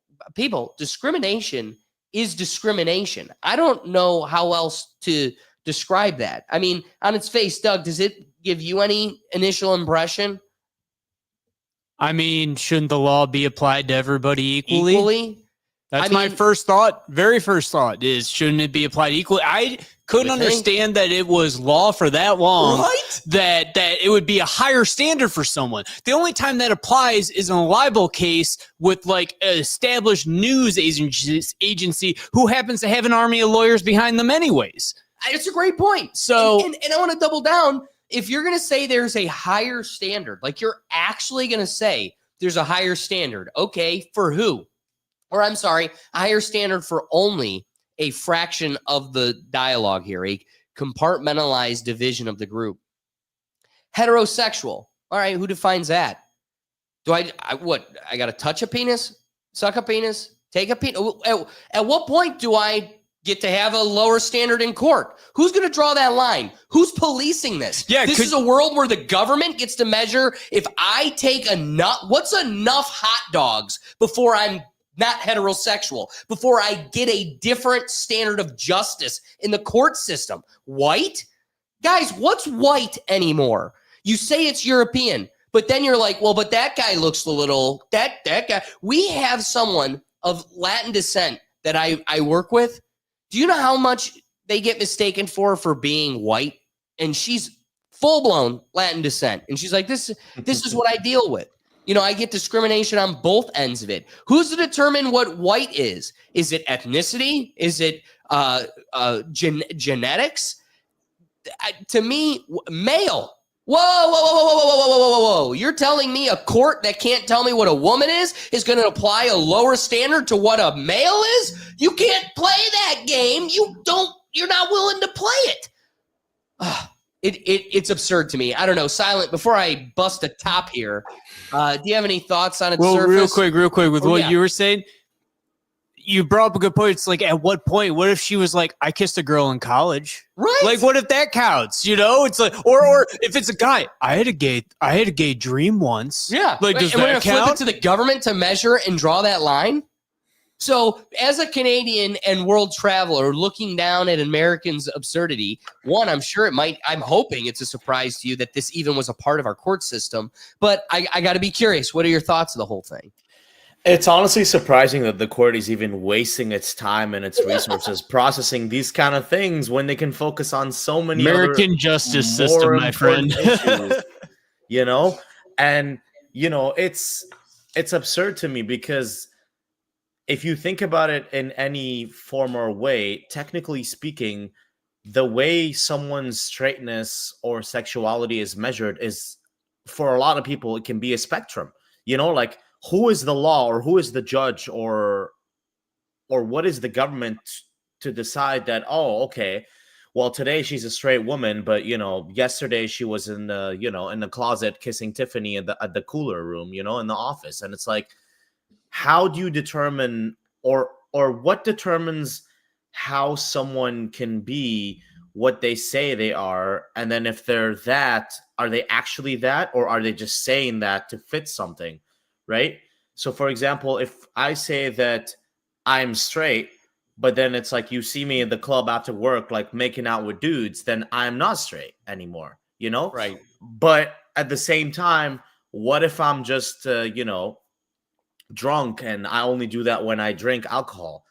Discrimination is discrimination. I don't know how else to describe that. I mean, on its face, Doug, does it give you any initial impression? I mean, shouldn't the law be applied to everybody equally? That's my first thought. Very first thought is, shouldn't it be applied equally? I couldn't understand that it was law for that long, right? That it would be a higher standard for someone. The only time that applies is in a libel case with like an established news agency who happens to have an army of lawyers behind them anyways. It's a great point. So, and I want to double down. If you're going to say there's a higher standard, like you're actually going to say there's a higher standard, okay, for who? Or I'm sorry, a higher standard for only a fraction of the dialogue here, a compartmentalized division of the group. Heterosexual. All right, who defines that? Do I got to touch a penis? Suck a penis? Take a penis? At what point do I get to have a lower standard in court? Who's going to draw that line? Who's policing this? Yeah, this is a world where the government gets to measure if I take what's enough hot dogs before I'm not heterosexual, before I get a different standard of justice in the court system. White? Guys, what's white anymore? You say it's European, but then you're like, well, but that guy looks a little, that guy. We have someone of Latin descent that I work with. Do you know how much they get mistaken for being white? And she's full-blown Latin descent. And she's like, this is what I deal with. You know, I get discrimination on both ends of it. Who's to determine what white is? Is it ethnicity? Is it genetics? To me, male. Whoa. You're telling me a court that can't tell me what a woman is going to apply a lower standard to what a male is? You can't play that game. You're not willing to play it. It's absurd to me. I don't know. Silent, before I bust a top here, do you have any thoughts on its surface? Real quick with what you were saying. You brought up a good point. It's like, at what point? What if she was like, I kissed a girl in college? Right. Like, what if that counts? You know, it's like, or if it's a guy, I had a gay dream once. Yeah. Like, does and we're that gonna count? flip it to the government to measure and draw that line? So, as a Canadian and world traveler looking down at Americans' absurdity, one, I'm hoping it's a surprise to you that this even was a part of our court system. But I got to be curious. What are your thoughts of the whole thing? It's honestly surprising that the court is even wasting its time and its resources processing these kind of things when they can focus on so many American justice system, my friend. Issues, you know, and you know, it's absurd to me because if you think about it in any form or way, technically speaking, the way someone's straightness or sexuality is measured is, for a lot of people, it can be a spectrum. You know, like, who is the law or who is the judge or what is the government to decide that, oh, okay, well, today she's a straight woman, but, you know, yesterday she was in the closet kissing Tiffany at the cooler room, you know, in the office. And it's like, how do you determine or what determines how someone can be what they say they are, and then if they're that, are they actually that, or are they just saying that to fit something, right? So for example, if I say that I'm straight, but then it's like you see me in the club after work like making out with dudes, then I'm not straight anymore, you know? Right. But at the same time, what if I'm just drunk and I only do that when I drink alcohol?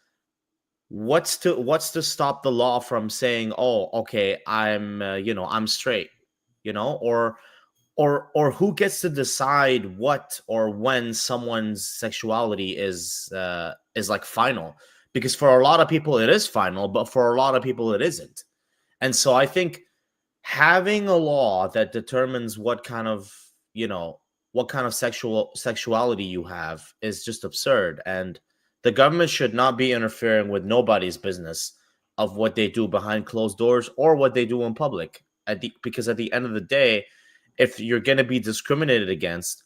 What's to stop the law from saying, oh, okay, I'm I'm straight, or who gets to decide what or when someone's sexuality is like final? Because for a lot of people it is final, but for a lot of people it isn't. And so I think having a law that determines what kind of sexuality you have is just absurd. And the government should not be interfering with nobody's business of what they do behind closed doors or what they do in public. Because at the end of the day, if you're going to be discriminated against,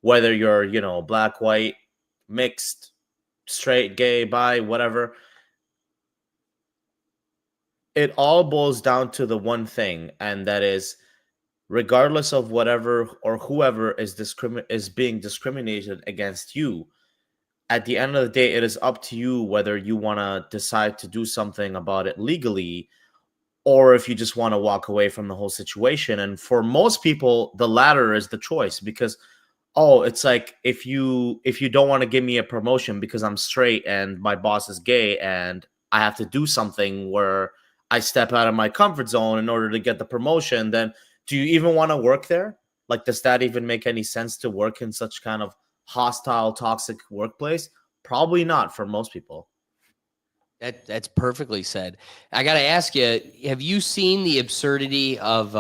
whether you're, black, white, mixed, straight, gay, bi, whatever, it all boils down to the one thing, and that is, regardless of whatever or whoever is being discriminated against you, at the end of the day, it is up to you whether you want to decide to do something about it legally, or if you just want to walk away from the whole situation. And for most people, the latter is the choice, because it's like, if you don't want to give me a promotion because I'm straight and my boss is gay and I have to do something where I step out of my comfort zone in order to get the promotion, then do you even want to work there? Like, does that even make any sense to work in such kind of hostile, toxic workplace? Probably not for most people. That's perfectly said. I got to ask you, have you seen the absurdity of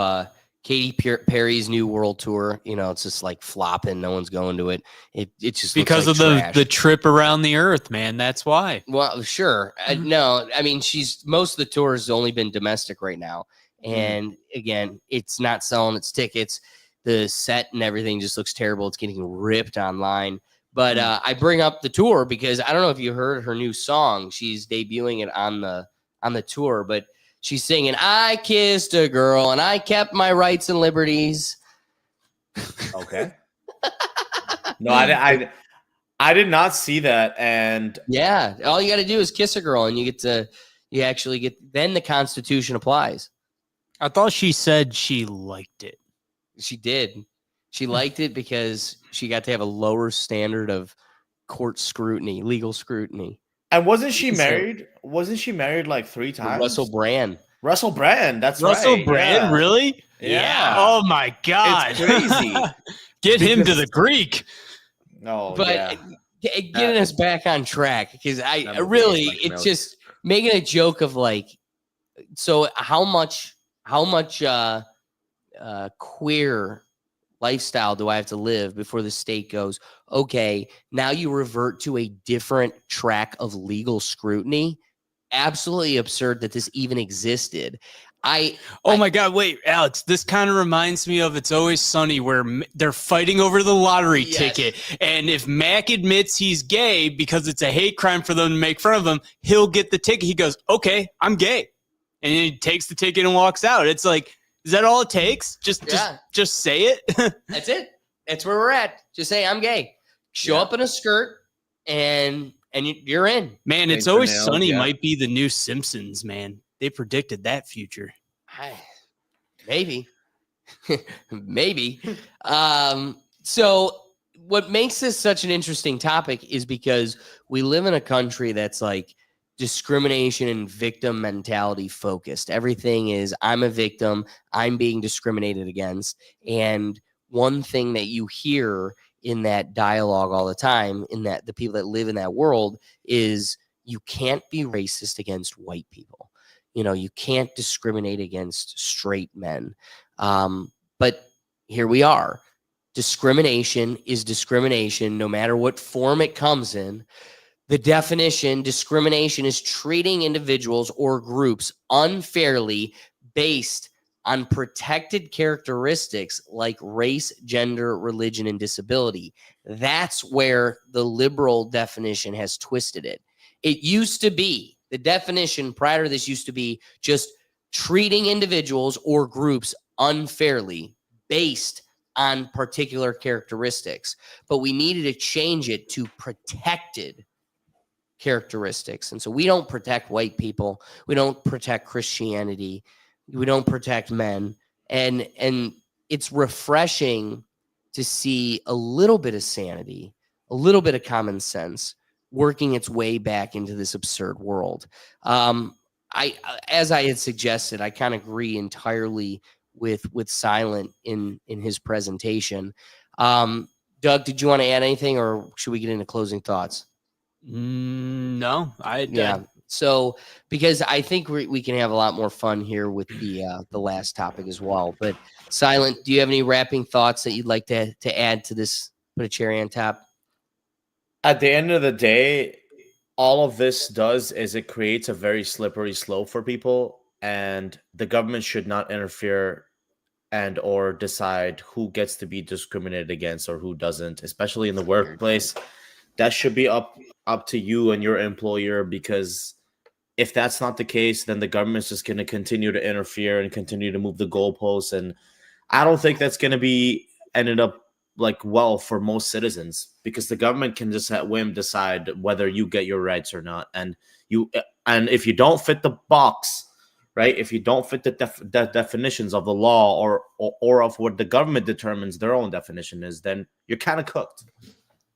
Katy Perry's new world tour? It's just like flopping. No one's going to it. It just Because looks of like trash. the trip around the earth, man. That's why. Well, sure. No, I mean, most of the tour has only been domestic right now. And again, it's not selling its tickets. The set and everything just looks terrible. It's getting ripped online. But I bring up the tour because I don't know if you heard her new song. She's debuting it on the tour, but she's singing, "I kissed a girl and I kept my rights and liberties." Okay. No, I did not see that. And yeah, all you got to do is kiss a girl and you actually get, then the Constitution applies. I thought she said she liked it. She did. She liked it because she got to have a lower standard of court scrutiny, legal scrutiny. And wasn't she married? Wasn't she married like 3 times? Russell Brand. That's Russell right. Brand, yeah. really? Yeah. Oh my God. It's crazy. Get him to the Greek. No, But getting us back on track, because I movie really, is like it's milk. just making a joke of like, so how much queer lifestyle do I have to live before the state goes, okay, now you revert to a different track of legal scrutiny? Absolutely absurd that this even existed. My God, wait, Alex, this kind of reminds me of It's Always Sunny, where they're fighting over the lottery ticket. And if Mac admits he's gay because it's a hate crime for them to make fun of him, he'll get the ticket. He goes, okay, I'm gay. And he takes the ticket and walks out. It's like, is that all it takes? Just say it. That's it. That's where we're at. Just say I'm gay. Show up in a skirt and you're in. Man, It's Always Sunny might be the new Simpsons, man. They predicted that future. Maybe. Maybe. So what makes this such an interesting topic is because we live in a country that's like discrimination and victim mentality focused. Everything is, I'm a victim, I'm being discriminated against. And one thing that you hear in that dialogue all the time, in that the people that live in that world, is you can't be racist against white people. You can't discriminate against straight men. But here we are. Discrimination is discrimination, no matter what form it comes in. The definition, discrimination is treating individuals or groups unfairly based on protected characteristics like race, gender, religion, and disability. That's where the liberal definition has twisted it. It used to be, the definition prior to this used to be just treating individuals or groups unfairly based on particular characteristics, but we needed to change it to protected characteristics. And so we don't protect white people, we don't protect Christianity, we don't protect men. And it's refreshing to see a little bit of sanity, a little bit of common sense working its way back into this absurd world. As I had suggested, I kind of agree entirely with Silent in his presentation. Doug, did you want to add anything, or should we get into closing thoughts? No, Yeah. So, because I think we can have a lot more fun here with the last topic as well. But Silent, do you have any wrapping thoughts that you'd like to add to this? Put a cherry on top. At the end of the day, all of this does is it creates a very slippery slope for people, and the government should not interfere and or decide who gets to be discriminated against or who doesn't, especially in the workplace. That should be up to you and your employer, because if that's not the case, then the government's just going to continue to interfere and continue to move the goalposts. And I don't think that's going to be ended up like well for most citizens, because the government can just at whim decide whether you get your rights or not. And if you don't fit the box, right? If you don't fit the definitions of the law or of what the government determines their own definition is, then you're kind of cooked.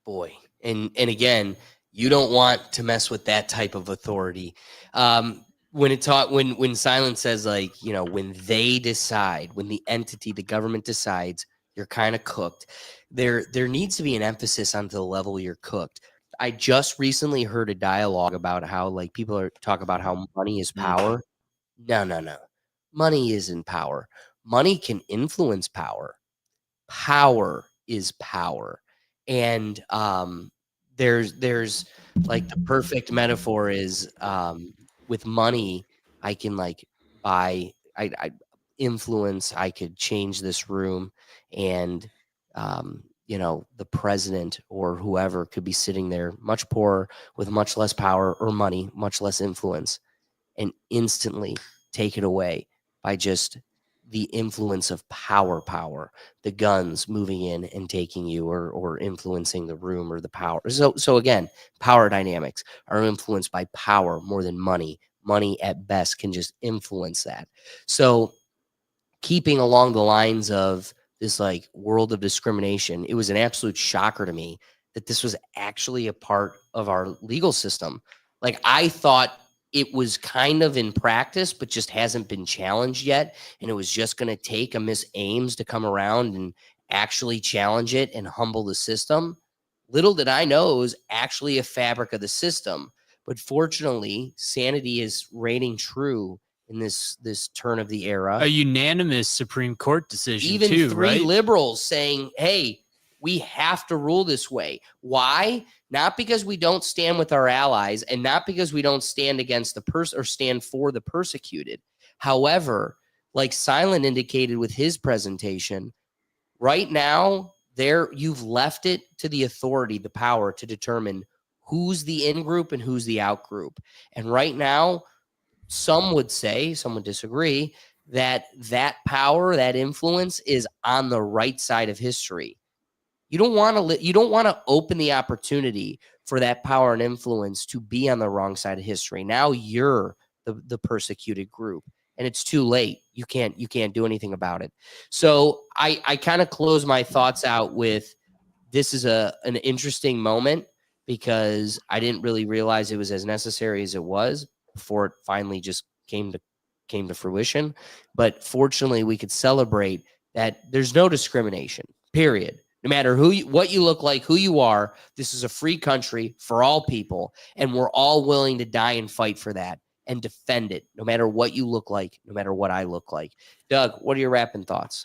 Boy. And again, you don't want to mess with that type of authority. When Silent says, like, when they decide, when the entity, the government decides, you're kind of cooked. There needs to be an emphasis on the level you're cooked. I just recently heard a dialogue about how, like, people talk about how money is power. No. Money isn't power. Money can influence power. Power is power. And there's like the perfect metaphor is with money, I can like buy I influence, I could change this room, and the president or whoever could be sitting there much poorer with much less power or money, much less influence, and instantly take it away by just the influence of power, the guns moving in and taking you or influencing the room or the power. So again, power dynamics are influenced by power more than money. Money at best can just influence that. So keeping along the lines of this like world of discrimination, it was an absolute shocker to me that this was actually a part of our legal system. Like, I thought it was kind of in practice, but just hasn't been challenged yet. And it was just going to take a Miss Ames to come around and actually challenge it and humble the system. Little did I know it was actually a fabric of the system. But fortunately, sanity is reigning true in this turn of the era. A unanimous Supreme Court decision, even too, three right? liberals saying, hey, we have to rule this way. Why? Not because we don't stand with our allies, and not because we don't stand against the or stand for the persecuted. However, like Silent indicated with his presentation, right now, you've left it to the authority, the power to determine who's the in group and who's the out group. And right now, some would say, some would disagree, that power, that influence is on the right side of history. You don't want to open the opportunity for that power and influence to be on the wrong side of history. Now you're the persecuted group, and it's too late. You can't do anything about it. So I kind of close my thoughts out with, this is an interesting moment, because I didn't really realize it was as necessary as it was before it finally just came to fruition. But fortunately, we could celebrate that there's no discrimination, period. No matter what you look like, who you are, this is a free country for all people, and we're all willing to die and fight for that and defend it, no matter what you look like, no matter what I look like. Doug, what are your wrapping thoughts?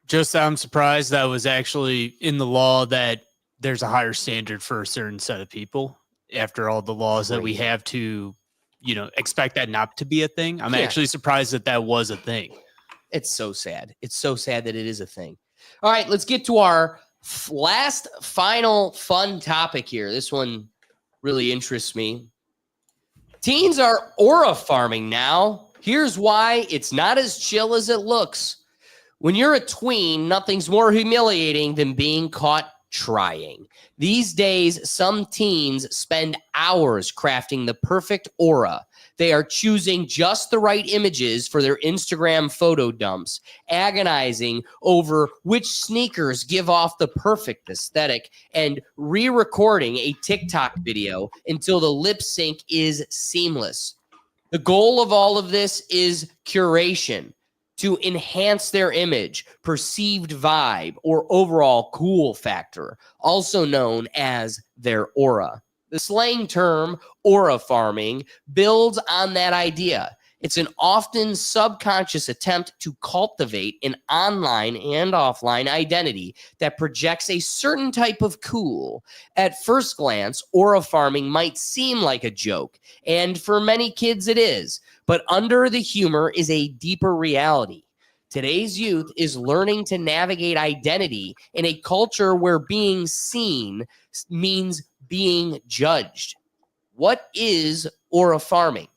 Just, I'm surprised that was actually in the law, that there's a higher standard for a certain set of people after all the laws that we have to, expect that not to be a thing. I'm actually surprised that was a thing. It's so sad. It's so sad that it is a thing. All right, let's get to our last final fun topic here. This one really interests me. Teens are aura farming now Here's why it's not as chill as it looks. When you're a tween, nothing's more humiliating than being caught trying. These days, some teens spend hours crafting the perfect aura. They are choosing just the right images for their Instagram photo dumps, agonizing over which sneakers give off the perfect aesthetic, and re-recording a TikTok video until the lip sync is seamless. The goal of all of this is curation, to enhance their image, perceived vibe, or overall cool factor, also known as their aura. The slang term aura farming builds on that idea. It's an often subconscious attempt to cultivate an online and offline identity that projects a certain type of cool. At first glance, aura farming might seem like a joke, and for many kids it is, but under the humor is a deeper reality. Today's youth is learning to navigate identity in a culture where being seen means being judged. What is aura farming?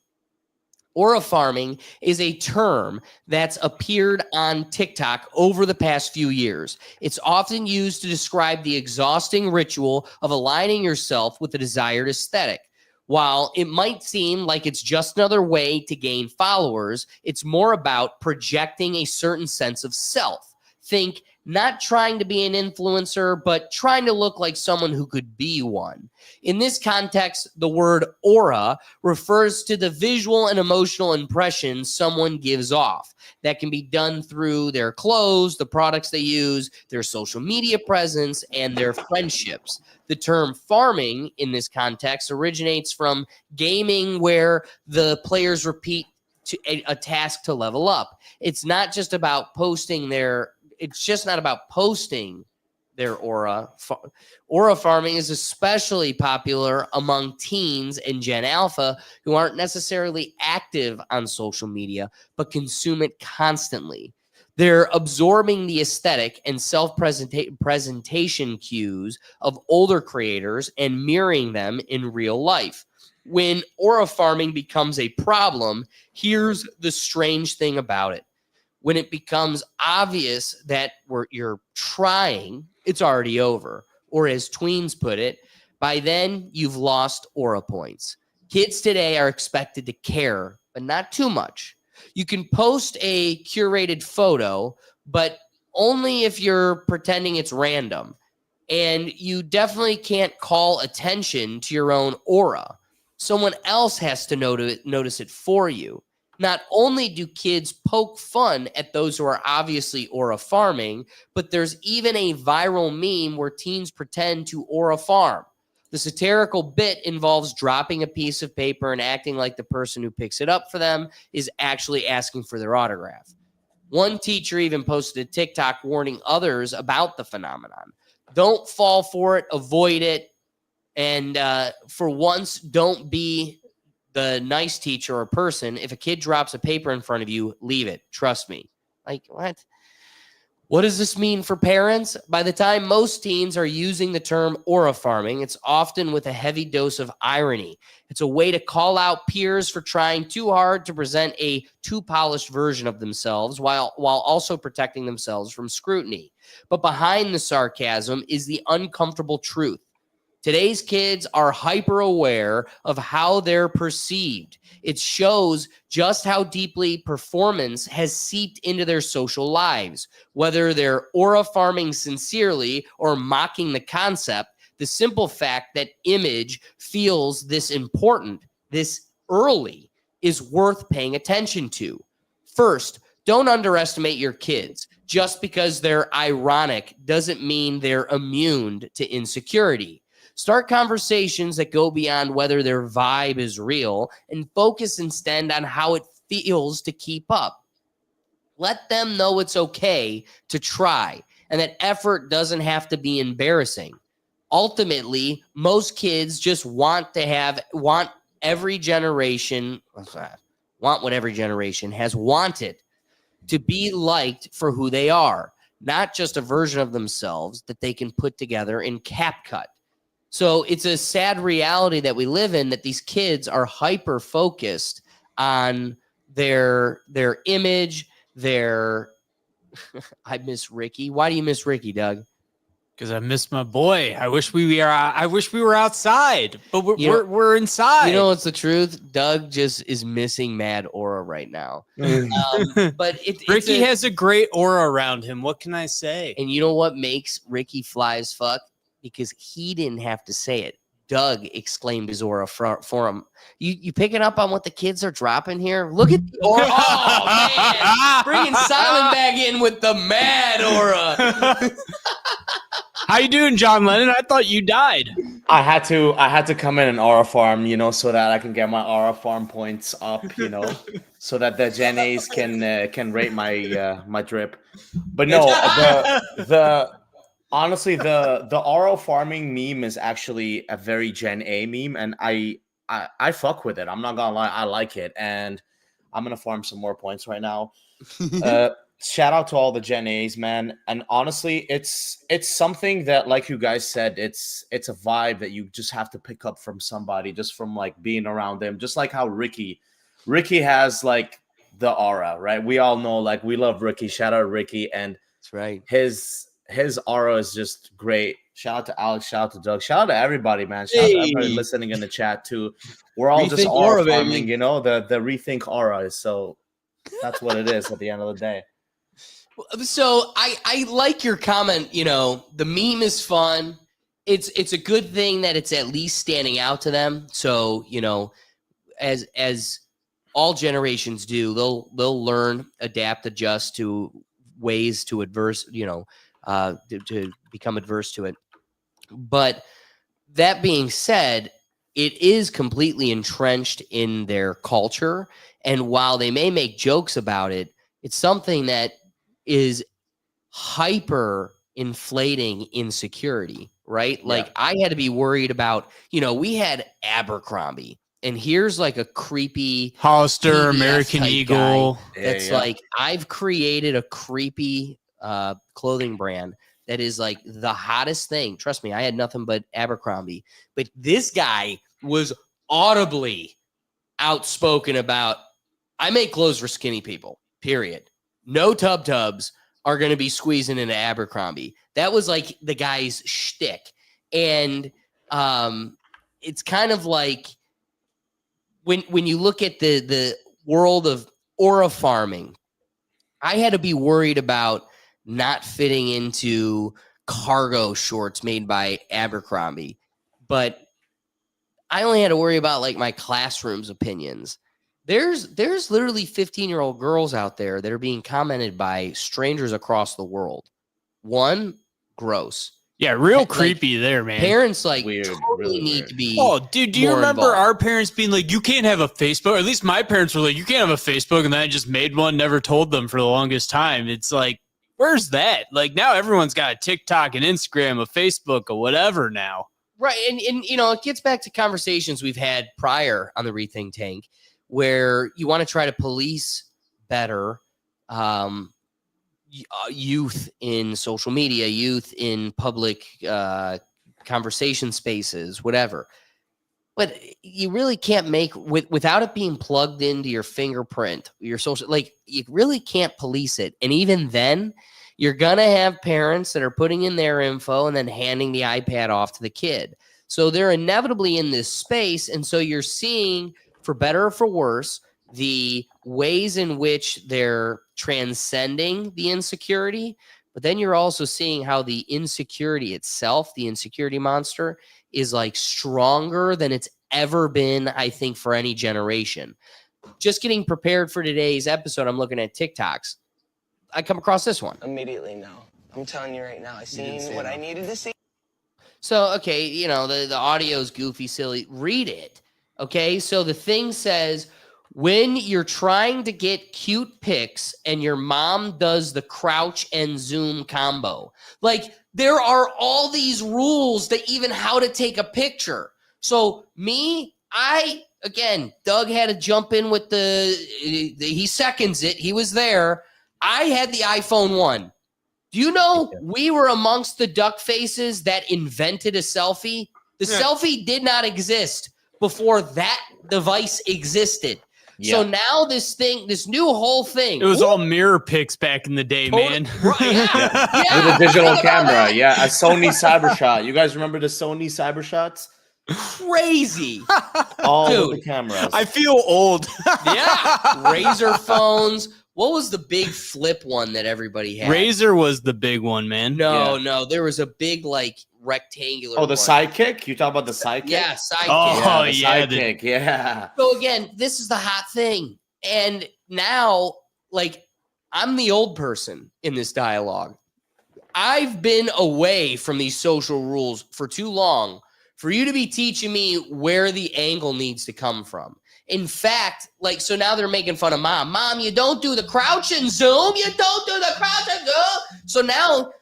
Aura farming is a term that's appeared on TikTok over the past few years. It's often used to describe the exhausting ritual of aligning yourself with the desired aesthetic. While it might seem like it's just another way to gain followers, it's more about projecting a certain sense of self. Think not trying to be an influencer, but trying to look like someone who could be one. In this context, the word aura refers to the visual and emotional impression someone gives off. That can be done through their clothes, the products they use, their social media presence, and their friendships. The term farming in this context originates from gaming, where the players repeat a task to level up. It's not just about posting their aura. Aura farming is especially popular among teens and Gen Alpha who aren't necessarily active on social media, but consume it constantly. They're absorbing the aesthetic and self-presentation cues of older creators and mirroring them in real life. When aura farming becomes a problem, here's the strange thing about it. When it becomes obvious that you're trying, it's already over. Or as tweens put it, by then you've lost aura points. Kids today are expected to care, but not too much. You can post a curated photo, but only if you're pretending it's random. And you definitely can't call attention to your own aura. Someone else has to notice it for you. Not only do kids poke fun at those who are obviously aura farming, but there's even a viral meme where teens pretend to aura farm. The satirical bit involves dropping a piece of paper and acting like the person who picks it up for them is actually asking for their autograph. One teacher even posted a TikTok warning others about the phenomenon. Don't fall for it, avoid it, and for once, don't be the nice teacher or person. If a kid drops a paper in front of you, leave it. Trust me. Like, what? What does this mean for parents? By the time most teens are using the term aura farming, it's often with a heavy dose of irony. It's a way to call out peers for trying too hard to present a too polished version of themselves while also protecting themselves from scrutiny. But behind the sarcasm is the uncomfortable truth. Today's kids are hyper aware of how they're perceived. It shows just how deeply performance has seeped into their social lives. Whether they're aura farming sincerely or mocking the concept, the simple fact that image feels this important, this early, is worth paying attention to. First, don't underestimate your kids. Just because they're ironic doesn't mean they're immune to insecurity. Start conversations that go beyond whether their vibe is real and focus instead on how it feels to keep up. Let them know it's okay to try and that effort doesn't have to be embarrassing. Ultimately, most kids just want what every generation has wanted, to be liked for who they are, not just a version of themselves that they can put together in CapCut. So it's a sad reality that we live in, that these kids are hyper focused on their image, their I miss Ricky. Why do you miss Ricky, Doug? Because I miss my boy. I wish we were outside, but we're inside. You know what's the truth? Doug just is missing Mad Aura right now. But Ricky has a great aura around him. What can I say? And you know what makes Ricky fly as fuck? Because he didn't have to say it. Doug exclaimed his aura for him. You picking up on what the kids are dropping here? Look at the aura. Oh, man. Bringing Silent back in with the Mad Aura. How you doing, John Lennon? I thought you died. I had to come in and aura farm, so that I can get my aura farm points up, so that the Gen A's can rate my drip. But no, honestly, the aura farming meme is actually a very Gen A meme, and I fuck with it. I'm not gonna lie, I like it, and I'm gonna farm some more points right now. Shout out to all the Gen A's, man. And honestly, it's something that, like you guys said, it's a vibe that you just have to pick up from somebody, just from like being around them. Just like how Ricky has like the aura, right? We all know, like, we love Ricky. Shout out Ricky, and that's right. His aura is just great. Shout out to Alex. Shout out to Doug. Shout out to everybody, man. Shout out to everybody listening in the chat too. We're all just aura farming, the rethink aura. So that's what it is at the end of the day. So I like your comment. The meme is fun. It's a good thing that it's at least standing out to them. So as all generations do, they'll learn, adapt, adjust to ways to to become adverse to it. But that being said, it is completely entrenched in their culture. And while they may make jokes about it, it's something that is hyper inflating insecurity, right? Like, I had to be worried about, we had Abercrombie, and here's like a creepy Hollister, PBS American type Eagle. guy that's like, I've created a creepy clothing brand that is like the hottest thing. Trust me, I had nothing but Abercrombie, but this guy was audibly outspoken about, I make clothes for skinny people, period. No tubs are going to be squeezing into Abercrombie. That was like the guy's shtick. And it's kind of like when you look at the world of aura farming, I had to be worried about not fitting into cargo shorts made by Abercrombie. But I only had to worry about like my classroom's opinions. There's literally 15-year-old girls out there that are being commented by strangers across the world. One, gross. Yeah, real creepy there, man. Parents Weird, totally really need weird. to be. Oh, dude, do you more remember involved. our parents being like, you can't have a Facebook? Or at least my parents were like, you can't have a Facebook, and then I just made one, never told them for the longest time. It's like, where's that? Like, now everyone's got a TikTok and Instagram, a Facebook, or whatever now. Right, and it gets back to conversations we've had prior on the Rethink Tank, where you want to try to police better youth in social media, youth in public conversation spaces, whatever. But you really can't make, without it being plugged into your fingerprint, your social, like, you really can't police it. And even then, you're going to have parents that are putting in their info and then handing the iPad off to the kid. So they're inevitably in this space. And so you're seeing, for better or for worse, the ways in which they're transcending the insecurity. But then you're also seeing how the insecurity itself, the insecurity monster, is like stronger than it's ever been, I think, for any generation. Just getting prepared for today's episode, I'm looking at TikToks. I come across this one. Immediately, no. I'm telling you right now, I seen what I needed to see. So, okay, the audio's goofy, silly. Read it. Okay, so the thing says, when you're trying to get cute pics and your mom does the crouch and zoom combo. Like, there are all these rules to even how to take a picture. So Doug had to jump in with he seconds it. He was there. I had the iPhone 1. Do you know we were amongst the duck faces that invented a selfie? The selfie did not exist before that device existed. So now this new whole thing. It was all mirror pics back in the day, man. Right, yeah. With a digital Think about camera, that. yeah, a Sony Cybershot. You guys remember the Sony Cybershots? Crazy. All with Dude. the cameras. I feel old. Yeah. Razor phones. What was the big flip one that everybody had? Razor was the big one, man. No. There was a big like rectangular. Oh, the one. sidekick? You talk about the sidekick? Yeah, sidekick. Oh, the yeah, sidekick. Yeah. So again, this is the hot thing. And now, like, I'm the old person in this dialogue. I've been away from these social rules for too long for you to be teaching me where the angle needs to come from. In fact, like, so now they're making fun of mom. Mom, you don't do the crouch and zoom. You don't do the crouch and zoom. So now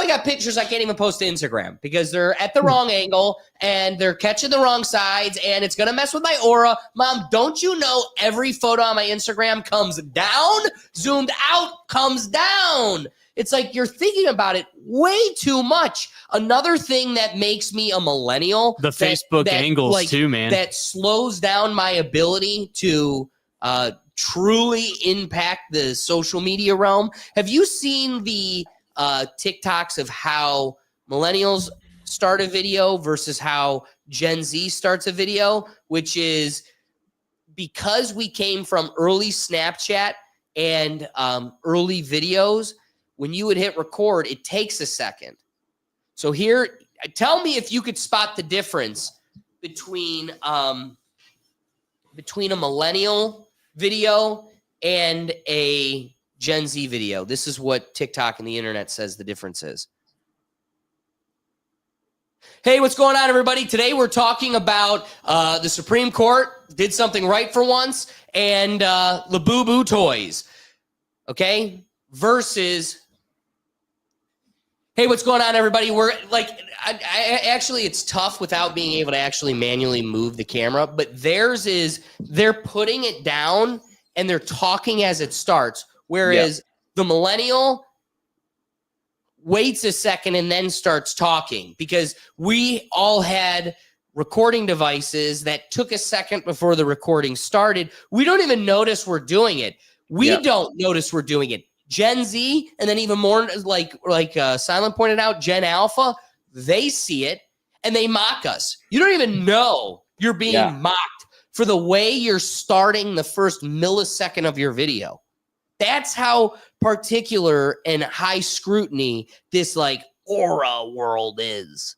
we got pictures I can't even post to Instagram because they're at the wrong angle and they're catching the wrong sides and it's going to mess with my aura. Mom, don't you know every photo on my Instagram comes down, zoomed out, comes down. It's like you're thinking about it way too much. Another thing that makes me a millennial. The Facebook angles like, too, man. That slows down my ability to truly impact the social media realm. Have you seen the TikToks of how millennials start a video versus how Gen Z starts a video, which is because we came from early Snapchat and early videos. When you would hit record, it takes a second. So here, tell me if you could spot the difference between a millennial video and a Gen Z video. This is what TikTok and the internet says the difference is. Hey, what's going on, everybody? Today we're talking about the Supreme Court did something right for once and Labubu toys, okay? Versus, hey, what's going on, everybody? We're like, I actually, it's tough without being able to actually manually move the camera, but theirs is they're putting it down and they're talking as it starts. Whereas the millennial waits a second and then starts talking because we all had recording devices that took a second before the recording started. We don't even notice we're doing it. We don't notice we're doing it. Gen Z, and then even more like Silent pointed out, Gen Alpha, they see it and they mock us. You don't even know you're being mocked for the way you're starting the first millisecond of your video. That's how particular and high scrutiny this like aura world is.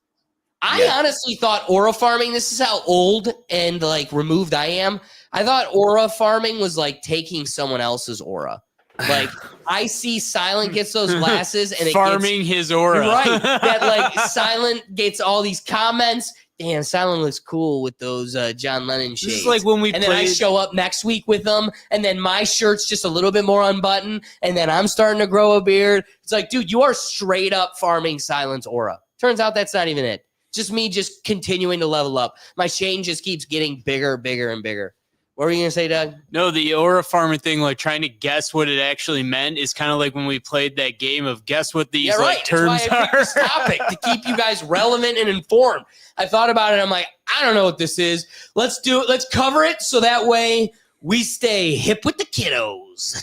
I honestly thought aura farming, this is how old and like removed I am. I thought aura farming was like taking someone else's aura. Like I see Silent gets those glasses and it farming his aura. Right. That like Silent gets all these comments. Damn, Silent looks cool with those John Lennon shades. This is like when we and then I show up next week with them, and then my shirt's just a little bit more unbuttoned, and then I'm starting to grow a beard. It's like, dude, you are straight up farming Silent's aura. Turns out that's not even it. Just me just continuing to level up. My shade just keeps getting bigger, bigger, and bigger. What were you going to say, Doug? No, the aura farming thing, like trying to guess what it actually meant is kind of like when we played that game of guess what these like terms That's why I picked this topic to keep you guys relevant and informed. I thought about it. I'm like, I don't know what this is. Let's do it. Let's cover it so that way we stay hip with the kiddos.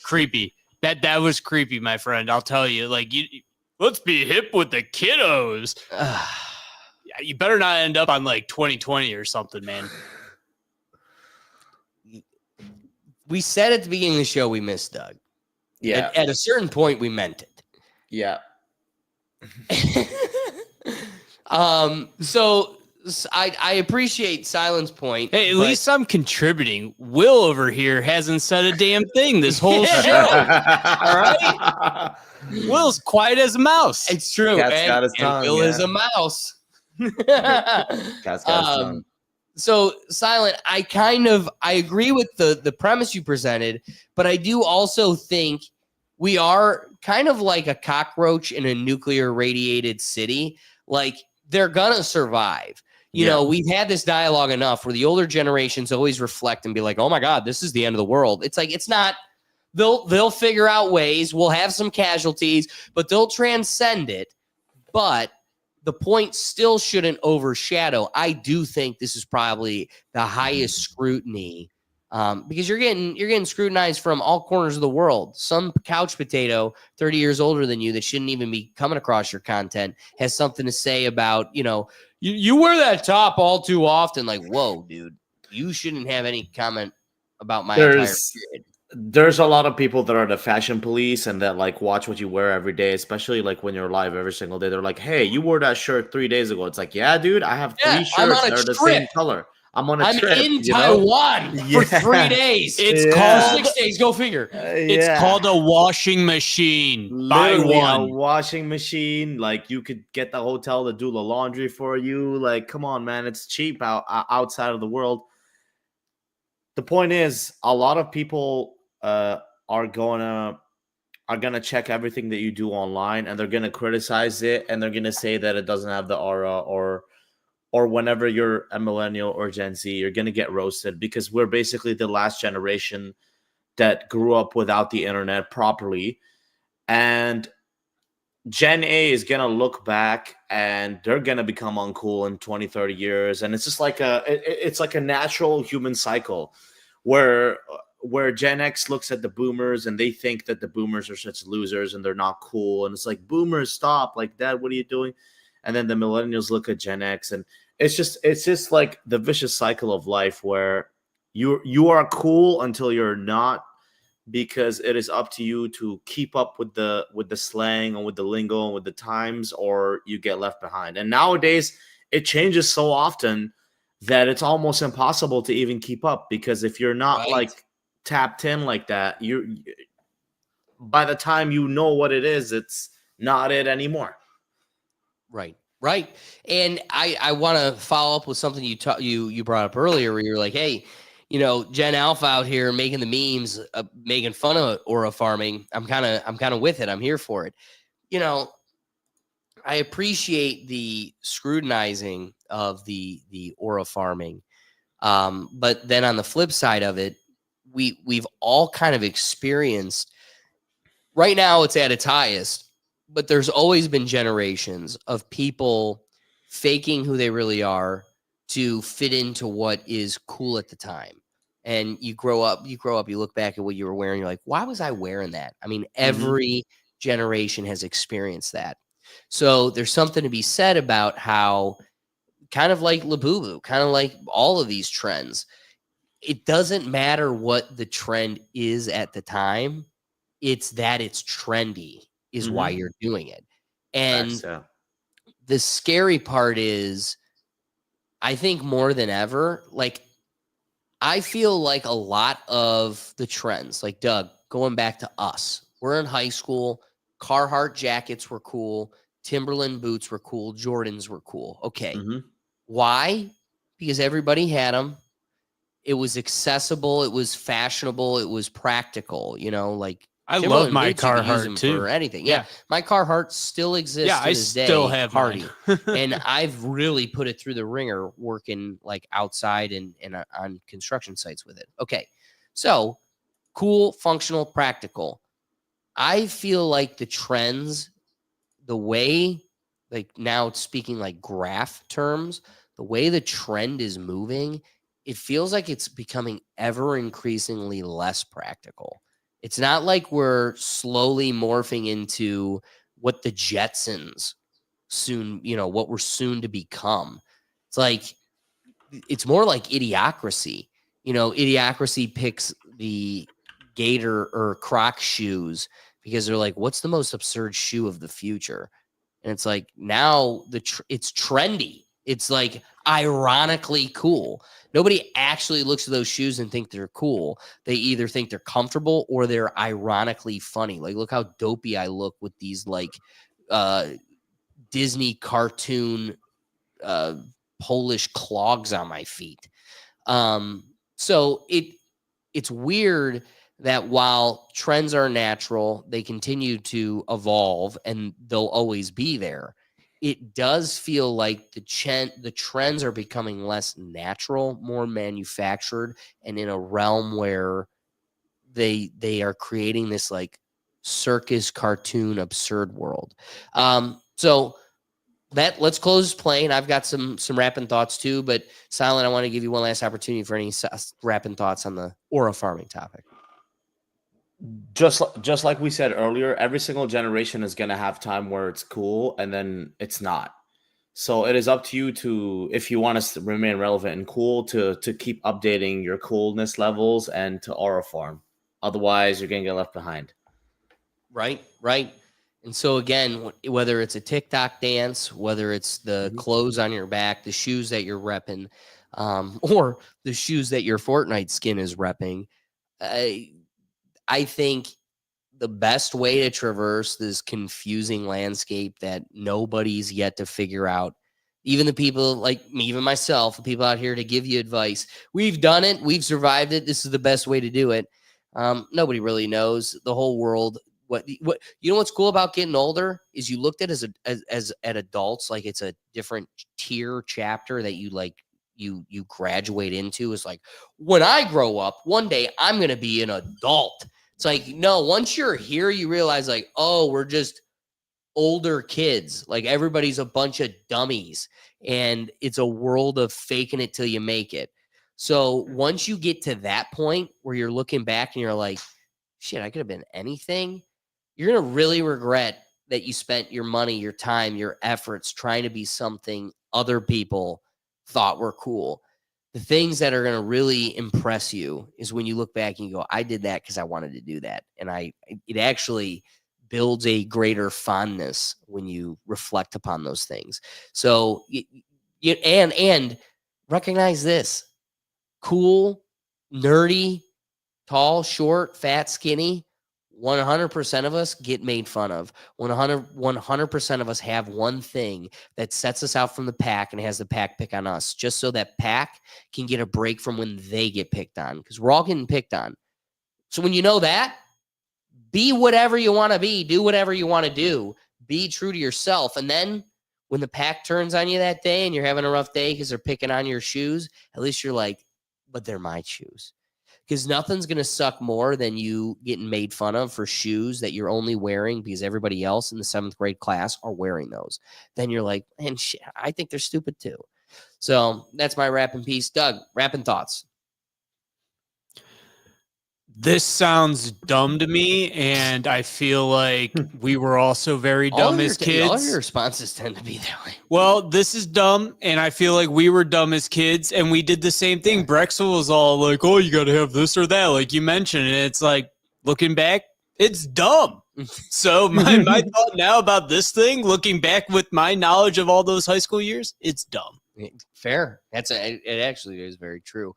Creepy. That was creepy, my friend. I'll tell you. Like, let's be hip with the kiddos. You better not end up on like 2020 or something, man. We said at the beginning of the show we missed Doug. Yeah. At a certain point, we meant it. Yeah. So I appreciate Silent's point. Hey, at least I'm contributing. Will over here hasn't said a damn thing this whole show. All right? Will's quiet as a mouse. It's true. Cat's got his tongue, Will is a mouse. Cat's got his tongue. So Silent, I agree with the premise you presented, but I do also think we are kind of like a cockroach in a nuclear radiated city. Like they're gonna survive. You know, we've had this dialogue enough where the older generations always reflect and be like, oh my God, this is the end of the world. It's like, it's not, they'll figure out ways. We'll have some casualties, but they'll transcend it. But the point still shouldn't overshadow. I do think this is probably the highest scrutiny because you're getting scrutinized from all corners of the world. Some couch potato 30 years older than you that shouldn't even be coming across your content has something to say about, you wear that top all too often. Like, whoa, dude, you shouldn't have any comment about my entire period. There's a lot of people that are the fashion police and that like watch what you wear every day, especially like when you're live every single day. They're like, hey, you wore that shirt 3 days ago. It's like, yeah, dude, I have 3 shirts that are the same color. I'm on a trip. I'm in Taiwan for 3 days. It's called 6 days. Go figure. It's called a washing machine. Literally Buy one. a washing machine. Like you could get the hotel to do the laundry for you. Like, come on, man, it's cheap outside of the world. The point is, a lot of people are gonna check everything that you do online, and they're gonna criticize it, and they're gonna say that it doesn't have the aura, or whenever you're a millennial or Gen Z, you're gonna get roasted because we're basically the last generation that grew up without the internet properly, and Gen A is gonna look back and they're gonna become uncool in 20, 30 years, and it's just like it's like a natural human cycle where Gen X looks at the boomers and they think that the boomers are such losers and they're not cool, and it's like, boomers, stop, like, Dad, what are you doing? And then the millennials look at Gen X, and it's just like the vicious cycle of life where you are cool until you're not, because it is up to you to keep up with the slang and with the lingo and with the times, or you get left behind. And nowadays it changes so often that it's almost impossible to even keep up, because if you're not like tapped in like that, you by the time you know what it is, it's not it anymore. Right. And I want to follow up with something you brought up earlier, where you're like, hey, Gen Alpha out here making the memes, making fun of aura farming. I'm kind of with it. I'm here for it. I appreciate the scrutinizing of the aura farming. But then on the flip side of it, we've all kind of experienced, right now it's at its highest, but there's always been generations of people faking who they really are to fit into what is cool at the time. And you grow up, you look back at what you were wearing, you're like, why was I wearing that? I mean, every generation has experienced that. So there's something to be said about how, kind of like Labubu, kind of like all of these trends, it doesn't matter what the trend is at the time. It's that it's trendy is why you're doing it. And the scary part is, I think more than ever, like, I feel like a lot of the trends, like, Doug, going back to us, we're in high school, Carhartt jackets were cool, Timberland boots were cool, Jordans were cool. Okay. Why? Because everybody had them. It was accessible. It was fashionable. It was practical. Like, I love my Carhartt too. For anything. Yeah. My Carhartt still exists. Yeah, I still have Hardy. And I've really put it through the ringer working like outside and on construction sites with it. Okay. So cool, functional, practical. I feel like the trends, the way, like, now speaking like graph terms, the way the trend is moving, it feels like it's becoming ever increasingly less practical. It's not like we're slowly morphing into what the Jetsons soon, what we're soon to become. It's like, it's more like Idiocracy. Idiocracy picks the Gator or Croc shoes because they're like, what's the most absurd shoe of the future? And it's like, now it's trendy. It's like ironically cool. Nobody actually looks at those shoes and think they're cool. They either think they're comfortable or they're ironically funny. Like, look how dopey I look with these like Disney cartoon Polish clogs on my feet. So it's weird that while trends are natural, they continue to evolve and they'll always be there. It does feel like the trends are becoming less natural, more manufactured, and in a realm where they are creating this like circus cartoon absurd world. So let's close playing. I've got some wrapping thoughts too, but Silent, I want to give you one last opportunity for any wrapping thoughts on the aura farming topic. Just like we said earlier, every single generation is going to have time where it's cool and then it's not. So it is up to you to, if you want to remain relevant and cool, to keep updating your coolness levels and to aura farm. Otherwise, you're going to get left behind. Right. And so again, whether it's a TikTok dance, whether it's the clothes on your back, the shoes that you're repping, or the shoes that your Fortnite skin is repping, I think the best way to traverse this confusing landscape that nobody's yet to figure out, even the people like me, even myself, the people out here to give you advice, we've done it, we've survived it, this is the best way to do it. Nobody really knows. The whole world. What you know what's cool about getting older is you looked at as at adults like it's a different tier chapter that you like you graduate into. Is like, when I grow up one day I'm gonna be an adult. It's like, no, once you're here you realize like, oh, we're just older kids, like everybody's a bunch of dummies and it's a world of faking it till you make it. So once you get to that point where you're looking back and you're like, shit, I could have been anything, you're going to really regret that you spent your money, your time, your efforts trying to be something other people thought were cool. The things that are going to really impress you is when you look back and you go, I did that because I wanted to do that. And it actually builds a greater fondness when you reflect upon those things. So and recognize this: cool, nerdy, tall, short, fat, skinny, 100% of us get made fun of. 100% of us have one thing that sets us out from the pack and has the pack pick on us, just so that pack can get a break from when they get picked on, because we're all getting picked on. So when you know that, be whatever you want to be, do whatever you want to do, be true to yourself. And then when the pack turns on you that day and you're having a rough day because they're picking on your shoes, at least you're like, but they're my shoes. Because nothing's going to suck more than you getting made fun of for shoes that you're only wearing because everybody else in the 7th grade class are wearing those. Then you're like, man, shit, I think they're stupid too. So that's my wrapping piece. Doug, wrapping thoughts. This sounds dumb to me, and I feel like we were also very dumb as kids. All your responses tend to be that way. Well, this is dumb, and I feel like we were dumb as kids, and we did the same thing. Brexel was all like, oh, you got to have this or that, like you mentioned, and it's like, looking back, it's dumb. So my thought now about this thing, looking back with my knowledge of all those high school years, it's dumb. Fair. It actually is very true.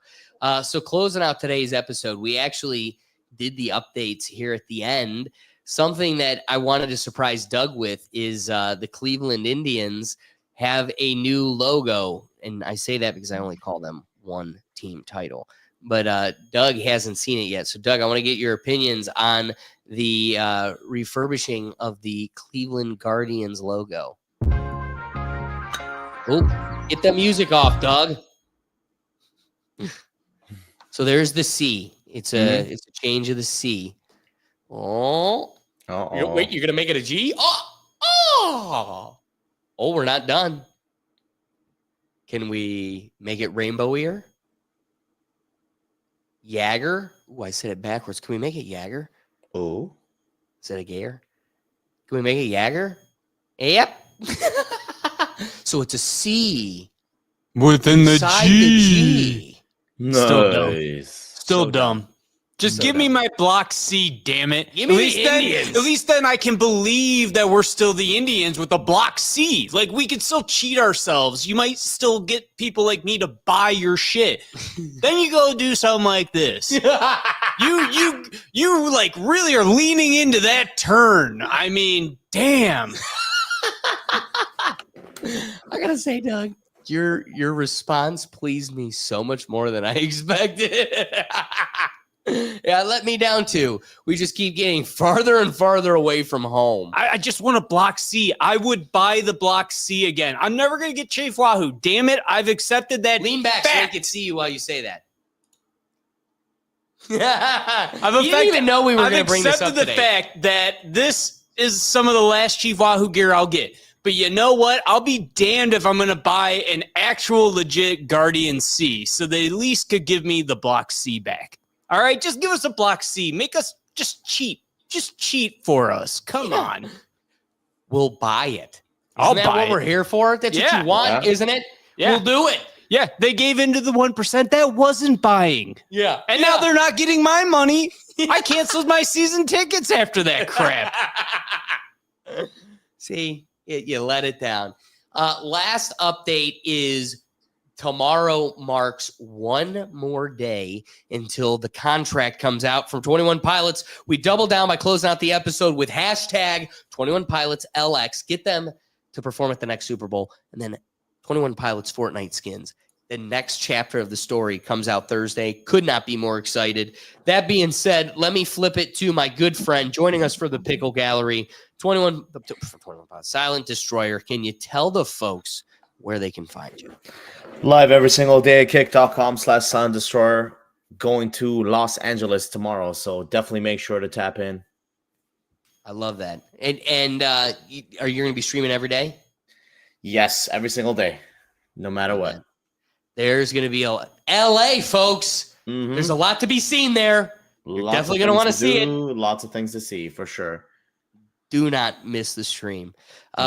So closing out today's episode, we actually did the updates here at the end. Something that I wanted to surprise Doug with is the Cleveland Indians have a new logo. And I say that because I only call them one team title. But Doug hasn't seen it yet. So, Doug, I want to get your opinions on the refurbishing of the Cleveland Guardians logo. Oh, get the music off, Doug. So there's the C. It's a change of the C. Oh, wait, you're gonna make it a G? Oh, we're not done. Can we make it rainbowier? Jagger. Oh, I said it backwards. Can we make it Jagger? Oh, is that a gayer? Can we make it Jagger? Yep. So it's a C within the G. Nice. Still dumb. Just give me my block C, damn it. Give me the Indians. At least then I can believe that we're still the Indians with the block C. Like, we could still cheat ourselves. You might still get people like me to buy your shit. Then you go do something like this. You like really are leaning into that turn. I mean, damn. I gotta say, Doug, your response pleased me so much more than I expected. Yeah, let me down too. We just keep getting farther and farther away from home. I just want a block C. I would buy the block C again. I'm never going to get Chief Wahoo. Damn it. I've accepted that. Lean back fact. So I can see you while you say that. You didn't even know we were going to bring this up today. I've accepted the fact that this is some of the last Chief Wahoo gear I'll get. But you know what? I'll be damned if I'm going to buy an actual legit Guardian C. So they at least could give me the Block C back. All right, just give us a Block C. Make us just cheat. Just cheat for us. Come on. We'll buy it. I'll Isn't that buy what we're it. here for? That's what Yeah. you want, isn't it? Yeah. We'll do it. Yeah, they gave into the 1%. That wasn't buying. Yeah. And now they're not getting my money. I canceled my season tickets after that crap. See, you let it down. Last update is tomorrow marks one more day until the contract comes out from 21 Pilots. We double down by closing out the episode with hashtag 21 Pilots LX. Get them to perform at the next Super Bowl. And then 21 Pilots Fortnite skins. The next chapter of the story comes out Thursday. Could not be more excited. That being said, let me flip it to my good friend joining us for the Pickle Gallery, 21 Pilots, Silent Destroyer. Can you tell the folks where they can find you? Live every single day at kick.com/Silent Destroyer. Going to Los Angeles tomorrow, so definitely make sure to tap in. I love that. And are you going to be streaming every day? Yes, every single day, no matter what. There's going to be a LA, folks. Mhm. There's a lot to be seen there. You're Lots definitely of going to want to things see it. do, Lots of things to see for sure. Do not miss the stream.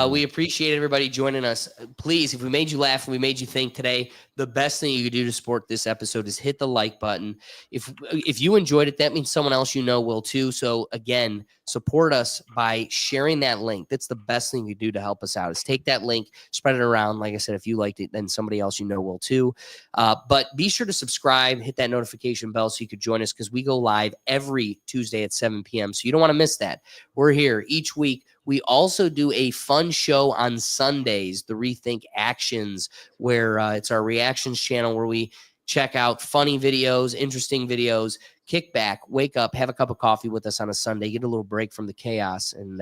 We appreciate everybody joining us. Please, if we made you laugh and we made you think today, the best thing you could do to support this episode is hit the like button. If you enjoyed it, that means someone else you know will too. So again, support us by sharing that link. That's the best thing you do to help us out is take that link, spread it around. Like I said, if you liked it, then somebody else you know will too. But be sure to subscribe, hit that notification bell so you could join us because we go live every Tuesday at 7 p.m. So you don't want to miss that. We're here each week. We also do a fun show on Sundays, the Rethink Actions, where it's our reactions channel where we check out funny videos, interesting videos, kick back, wake up, have a cup of coffee with us on a Sunday, get a little break from the chaos, and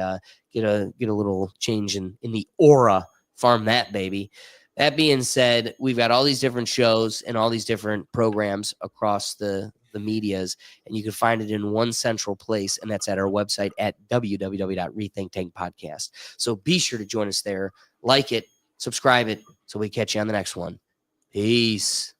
get a little change in the aura. Farm that, baby. That being said, we've got all these different shows and all these different programs across the medias, and you can find it in one central place, and that's at our website at www.rethinktankpodcast. So be sure to join us there, like it, subscribe it, so we catch you on the next one. Peace.